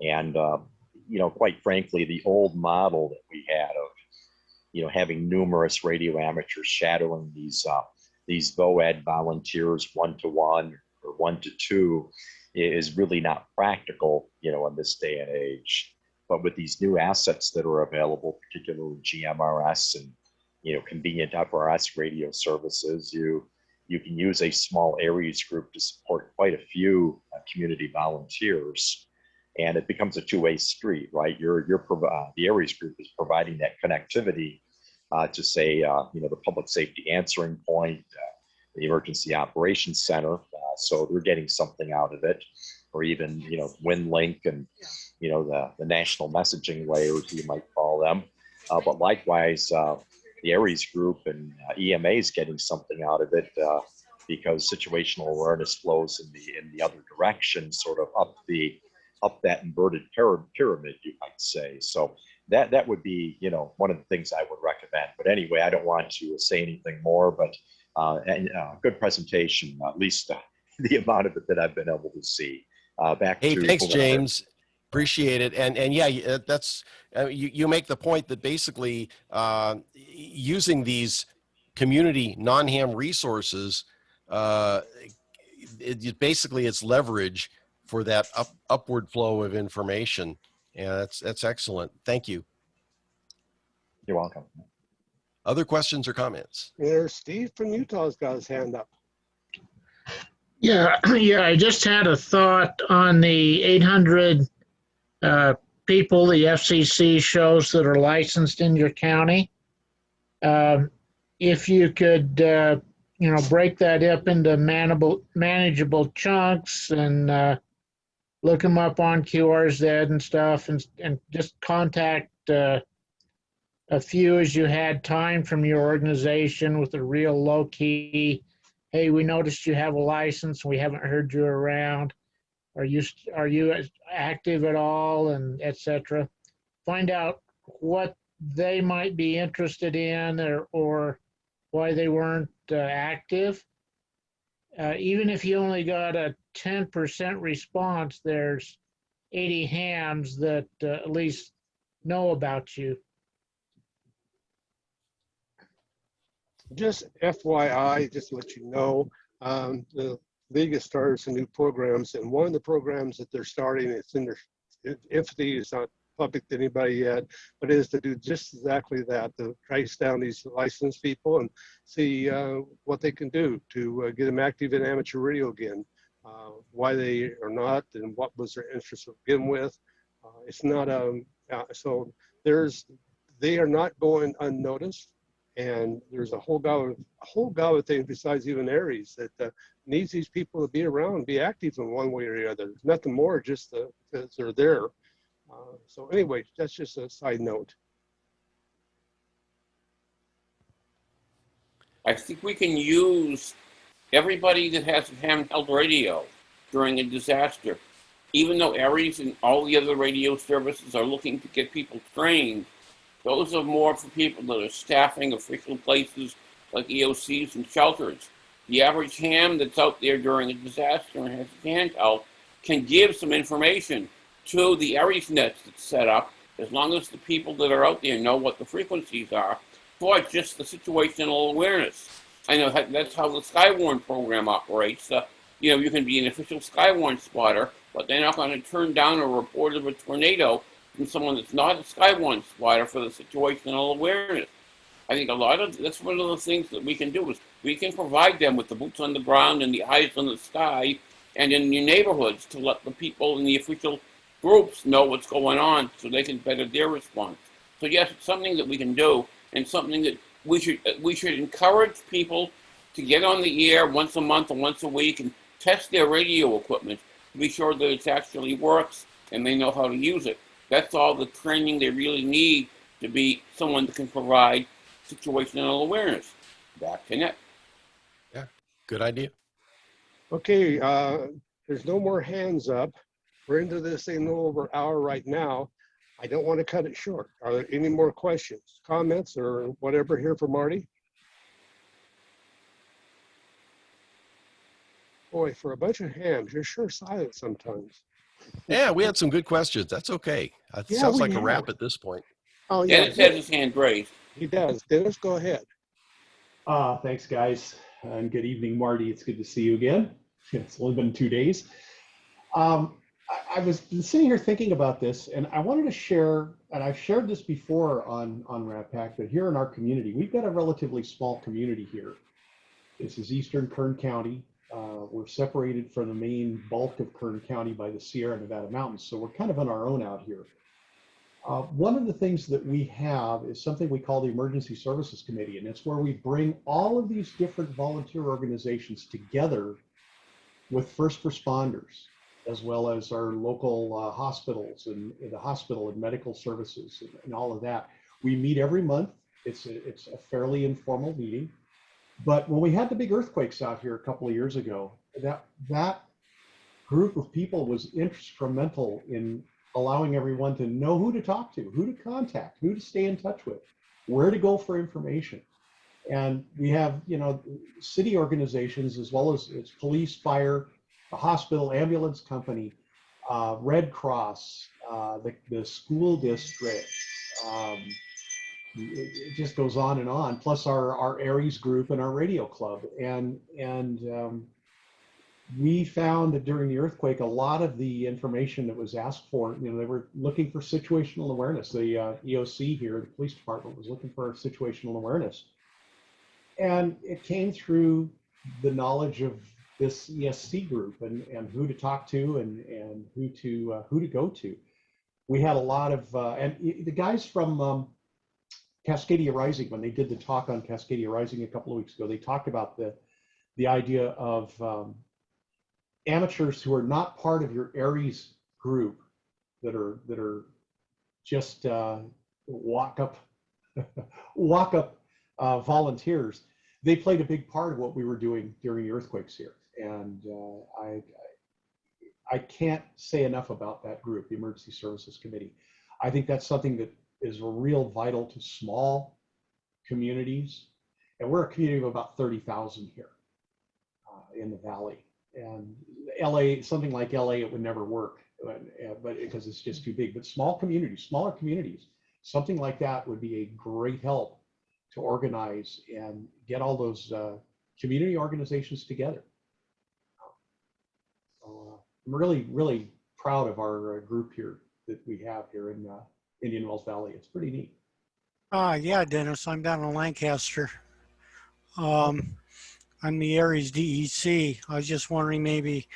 and quite frankly, the old model that we had of having numerous radio amateurs shadowing these VOAD volunteers 1-to-1 or 1-to-2 is really not practical, in this day and age. But with these new assets that are available, particularly GMRS and convenient FRS radio services, you can use a small ARES group to support quite a few community volunteers, and it becomes a two-way street, right? The ARES group is providing that connectivity to say, the public safety answering point, the emergency operations center, so they're getting something out of it, or even WinLink and the national messaging layers, you might call them, but likewise. The ARES group and EMA is getting something out of it because situational awareness flows in the other direction, sort of up that inverted pyramid, you might say. So that would be one of the things I would recommend. But anyway, I don't want to say anything more. But good presentation, at least the amount of it that I've been able to see. Back Hey, to thanks, James. Appreciate it. And yeah, that's you make the point that basically using these community non-ham resources, basically it's leverage for that upward flow of information. And that's excellent. Thank you. You're welcome. Other questions or comments? There's Steve from Utah's got his hand up. Yeah, yeah, I just had a thought on the 800 people the FCC shows that are licensed in your county. If you could, break that up into manageable chunks and look them up on QRZ and stuff, and just contact a few as you had time from your organization with a real low key, hey, we noticed you have a license, we haven't heard you around. Are you active at all, and etc. Find out what they might be interested in, or why they weren't active. Even if you only got a 10% response, there's 80 hams that at least know about you. Just FYI, just to let you know, the league has started some new programs, and one of the programs that they're starting, it's in their infancy, it's not public to anybody yet, but it is to do just exactly that, to trace down these licensed people and see what they can do to get them active in amateur radio again, why they are not, and what was their interest to begin with. It's not so they are not going unnoticed. And there's a whole goblet of things besides even Aries that needs these people to be around and be active in one way or the other. Nothing more, just because they're there. So anyway, that's just a side note. I think we can use everybody that has a handheld radio during a disaster. Even though Aries and all the other radio services are looking to get people trained, those are more for people that are staffing official places like EOCs and shelters. The average ham that's out there during a disaster and has a handheld can give some information to the Aries nets that's set up, as long as the people that are out there know what the frequencies are for just the situational awareness. I know that's how the Skywarn program operates. You can be an official Skywarn spotter, but they're not going to turn down a report of a tornado from someone that's not a Skywarn spotter for the situational awareness. I think that's one of the things that we can do, is we can provide them with the boots on the ground and the eyes on the sky and in your neighborhoods to let the people in the official groups know what's going on so they can better their response. So yes, it's something that we can do, and something that we should encourage people to get on the air once a month or once a week and test their radio equipment to be sure that it actually works and they know how to use it. That's all the training they really need to be someone that can provide situational awareness. Back to net. Yeah, good idea. Okay, there's no more hands up. We're into this thing a little over an hour right now. I don't want to cut it short. Are there any more questions, comments, or whatever here for Marty? Boy, for a bunch of hams, you're sure silent sometimes. Yeah, we had some good questions. That's okay. It Yeah, sounds we like a have. wrap at this point. Oh, yeah. Dennis has his hand raised. He does. Dennis, go ahead. Thanks, guys, and good evening, Marty. It's good to see you again. It's only been 2 days. I was sitting here thinking about this, and I wanted to share, and I've shared this before on RAPAC, but here in our community, we've got a relatively small community here. This is Eastern Kern County. We're separated from the main bulk of Kern County by the Sierra Nevada mountains, so we're kind of on our own out here. One of the things that we have is something we call the Emergency Services Committee, and it's where we bring all of these different volunteer organizations together with first responders, as well as our local hospitals and the hospital and medical services and all of that. We meet every month. It's a fairly informal meeting. But when we had the big earthquakes out here a couple of years ago, that group of people was instrumental in allowing everyone to know who to talk to, who to contact, who to stay in touch with, where to go for information. And we have, city organizations as well as police, fire, the hospital, ambulance company, Red Cross, the school district, it just goes on and on. Plus our Aries group and our radio club, and we found that during the earthquake, a lot of the information that was asked for, they were looking for situational awareness. The EOC here, the police department, was looking for situational awareness, and it came through the knowledge of this ESC group and who to talk to and who to go to. We had a lot of and the guys from Cascadia Rising, when they did the talk on Cascadia Rising a couple of weeks ago, they talked about the idea of amateurs who are not part of your Aries group that are just walk up volunteers. They played a big part of what we were doing during the earthquakes here, and I can't say enough about that group, the Emergency Services Committee. I think that's something that is real vital to small communities, and we're a community of about 30,000 here in the Valley. And LA, something like LA, it would never work, but because it's just too big. But smaller communities, something like that would be a great help to organize and get all those community organizations together. So I'm really, really proud of our group here that we have here in Indian Wells Valley. It's pretty neat. Yeah, Dennis, I'm down in Lancaster. I'm the Aries DEC. I was just wondering, maybe,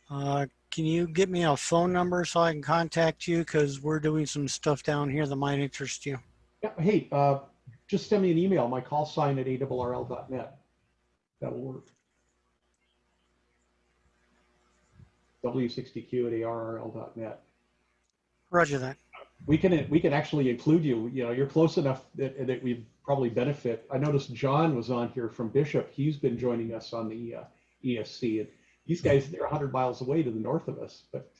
can you get me a phone number so I can contact you? Because we're doing some stuff down here that might interest you. Yeah, hey, just send me an email, my call sign at arrl.net. That'll work. W60Q at arrl.net. Roger that. We can actually include you. You're close enough that we'd probably benefit. I noticed John was on here from Bishop. He's been joining us on the ESC, and these guys, they're 100 miles away to the north of us. But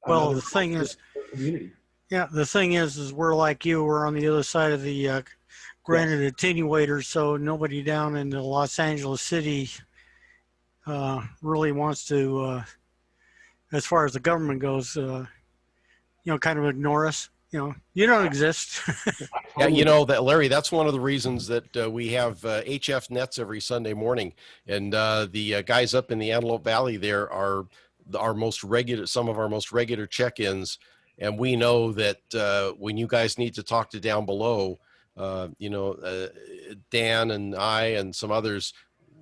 well, the thing is, community. Yeah, the thing is we're like you. We're on the other side of the granite attenuator, so nobody down in the Los Angeles City really wants to, as far as the government goes, kind of ignore us. You don't exist. Yeah, that Larry, that's one of the reasons that we have HF nets every Sunday morning, and the guys up in the Antelope Valley there are some of our most regular check-ins, and we know that when you guys need to talk to down below, Dan and I and some others,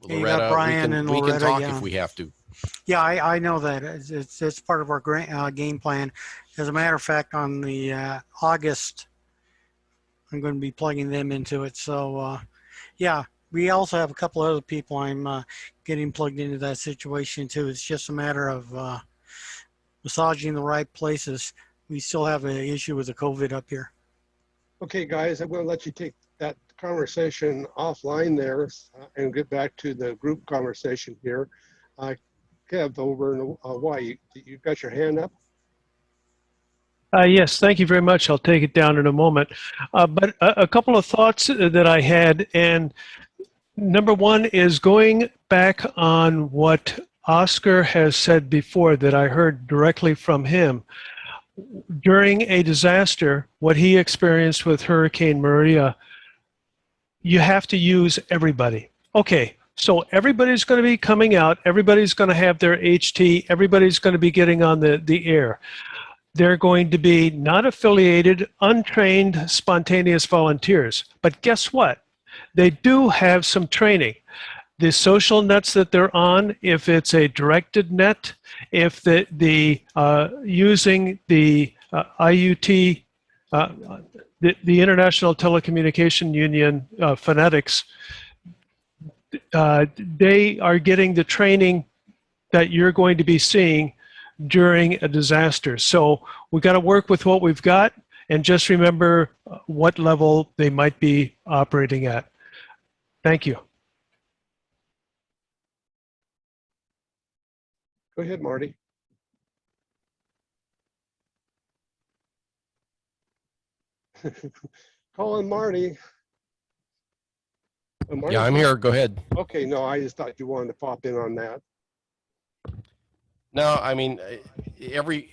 Loretta, we can talk if we have to. Yeah, I know that. It's part of our game plan. As a matter of fact, on the August, I'm going to be plugging them into it. So, yeah, we also have a couple other people I'm getting plugged into that situation too. It's just a matter of massaging the right places. We still have an issue with the COVID up here. Okay, guys, I'm going to let you take that conversation offline there and get back to the group conversation here. Kev, over in Hawaii, you've got your hand up? Yes, thank you very much. I'll take it down in a moment. But a couple of thoughts that I had, and number one is going back on what Oscar has said before that I heard directly from him. During a disaster, what he experienced with Hurricane Maria, you have to use everybody. Okay, so everybody's going to be coming out, everybody's going to have their HT, everybody's going to be getting on the air. They're going to be not affiliated, untrained, spontaneous volunteers. But guess what? They do have some training. The social nets that they're on, if it's a directed net, if using the IUT, the International Telecommunication Union phonetics, they are getting the training that you're going to be seeing during a disaster. So we've got to work with what we've got and just remember what level they might be operating at. Thank you. Go ahead, Marty. Calling Marty. Yeah, I'm here. Go ahead. Okay, no, I just thought you wanted to pop in on that. No, I mean, every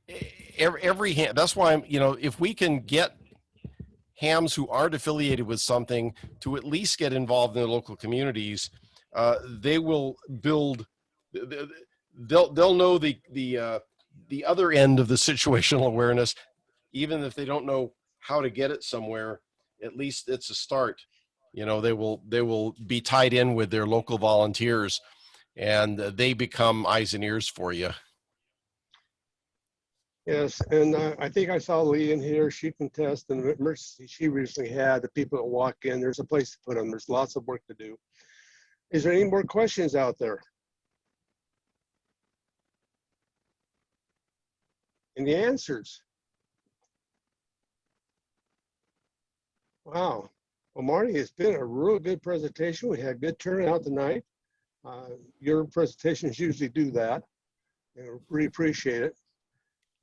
hand. That's why I'm, if we can get hams who aren't affiliated with something to at least get involved in their local communities, they will build. They'll know the other end of the situational awareness, even if they don't know how to get it somewhere. At least it's a start. You know, they will be tied in with their local volunteers, and they become eyes and ears for you. Yes, and I think I saw Lee in here. She can test, and the emergency she recently had, the people that walk in, there's a place to put them. There's lots of work to do. Is there any more questions out there? Any answers? Wow. Well, Marty, it's been a real good presentation. We had good turnout tonight. Your presentations usually do that. And we appreciate it.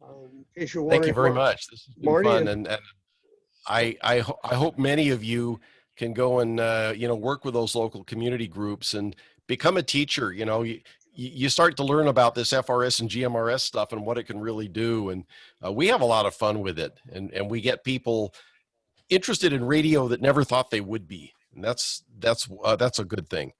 In case you're wondering, Thank you very much. This has been Marty fun, and I hope many of you can go and work with those local community groups and become a teacher. You know, you start to learn about this FRS and GMRS stuff and what it can really do, and we have a lot of fun with it, and we get people interested in radio that never thought they would be, and that's a good thing.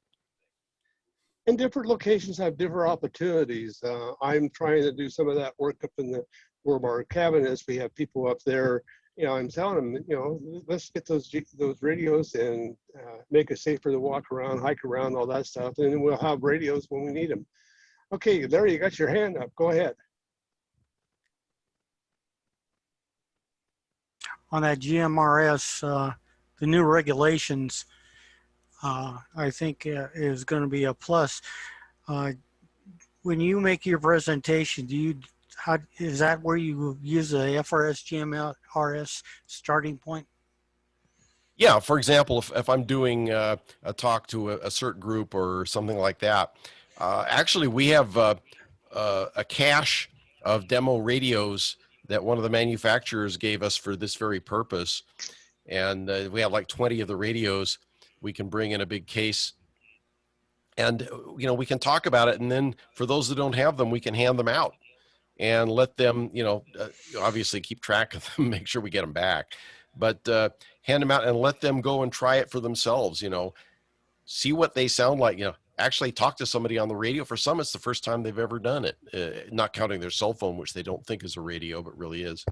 And different locations have different opportunities. I'm trying to do some of that work up in where our cabin is. We have people up there. You know, I'm telling them, you know, let's get those radios and make it safer to walk around, hike around, all that stuff. And then we'll have radios when we need them. Okay, Larry, you got your hand up. Go ahead. On that GMRS, the new regulations, I think is going to be a plus. When you make your presentation, is that where you use the FRS GMRS starting point? Yeah, for example, if I'm doing a talk to a certain group or something like that, actually we have a cache of demo radios that one of the manufacturers gave us for this very purpose. And we have like 20 of the radios we can bring in a big case. And, you know, we can talk about it. And then for those that don't have them, we can hand them out and let them, obviously keep track of them, make sure we get them back. But hand them out and let them go and try it for themselves, see what they sound like, actually talk to somebody on the radio. For some, it's the first time they've ever done it, not counting their cell phone, which they don't think is a radio, but really is.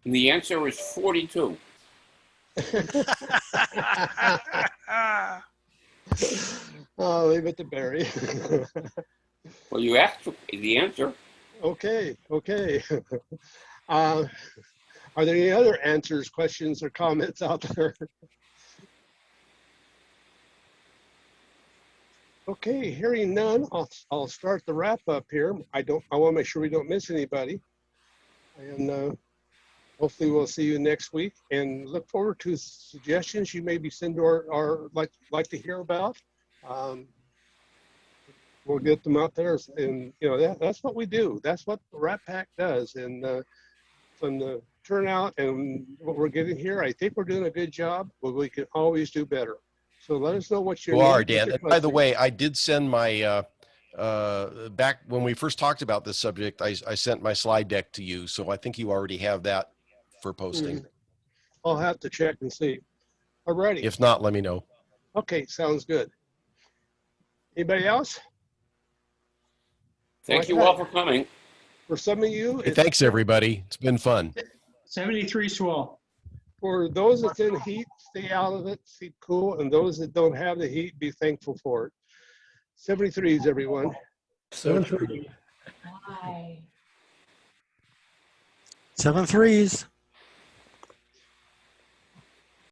And the answer is 42. I'll leave it to Barry. Well, you asked for the answer. Okay. Are there any other answers, questions, or comments out there? Okay, hearing none, I'll start the wrap up here. I want to make sure we don't miss anybody. And hopefully we'll see you next week, and look forward to suggestions you maybe send or like to hear about. We'll get them out there, and that's what we do. That's what the Rat Pack does. And from the turnout and what we're getting here, I think we're doing a good job, but we can always do better. So let us know what you are, Dan. And by the way, I did send my back when we first talked about this subject. I sent my slide deck to you, so I think you already have that for posting. I'll have to check and see. Alrighty. If not, let me know. Okay, sounds good. Anybody else? Thank you all for coming. For some of you, hey, thanks everybody. It's been fun. 73 swell. For those that's in heat, stay out of it, keep cool, and those that don't have the heat, be thankful for it. 73s, everyone. 73. Bye. 7 3s.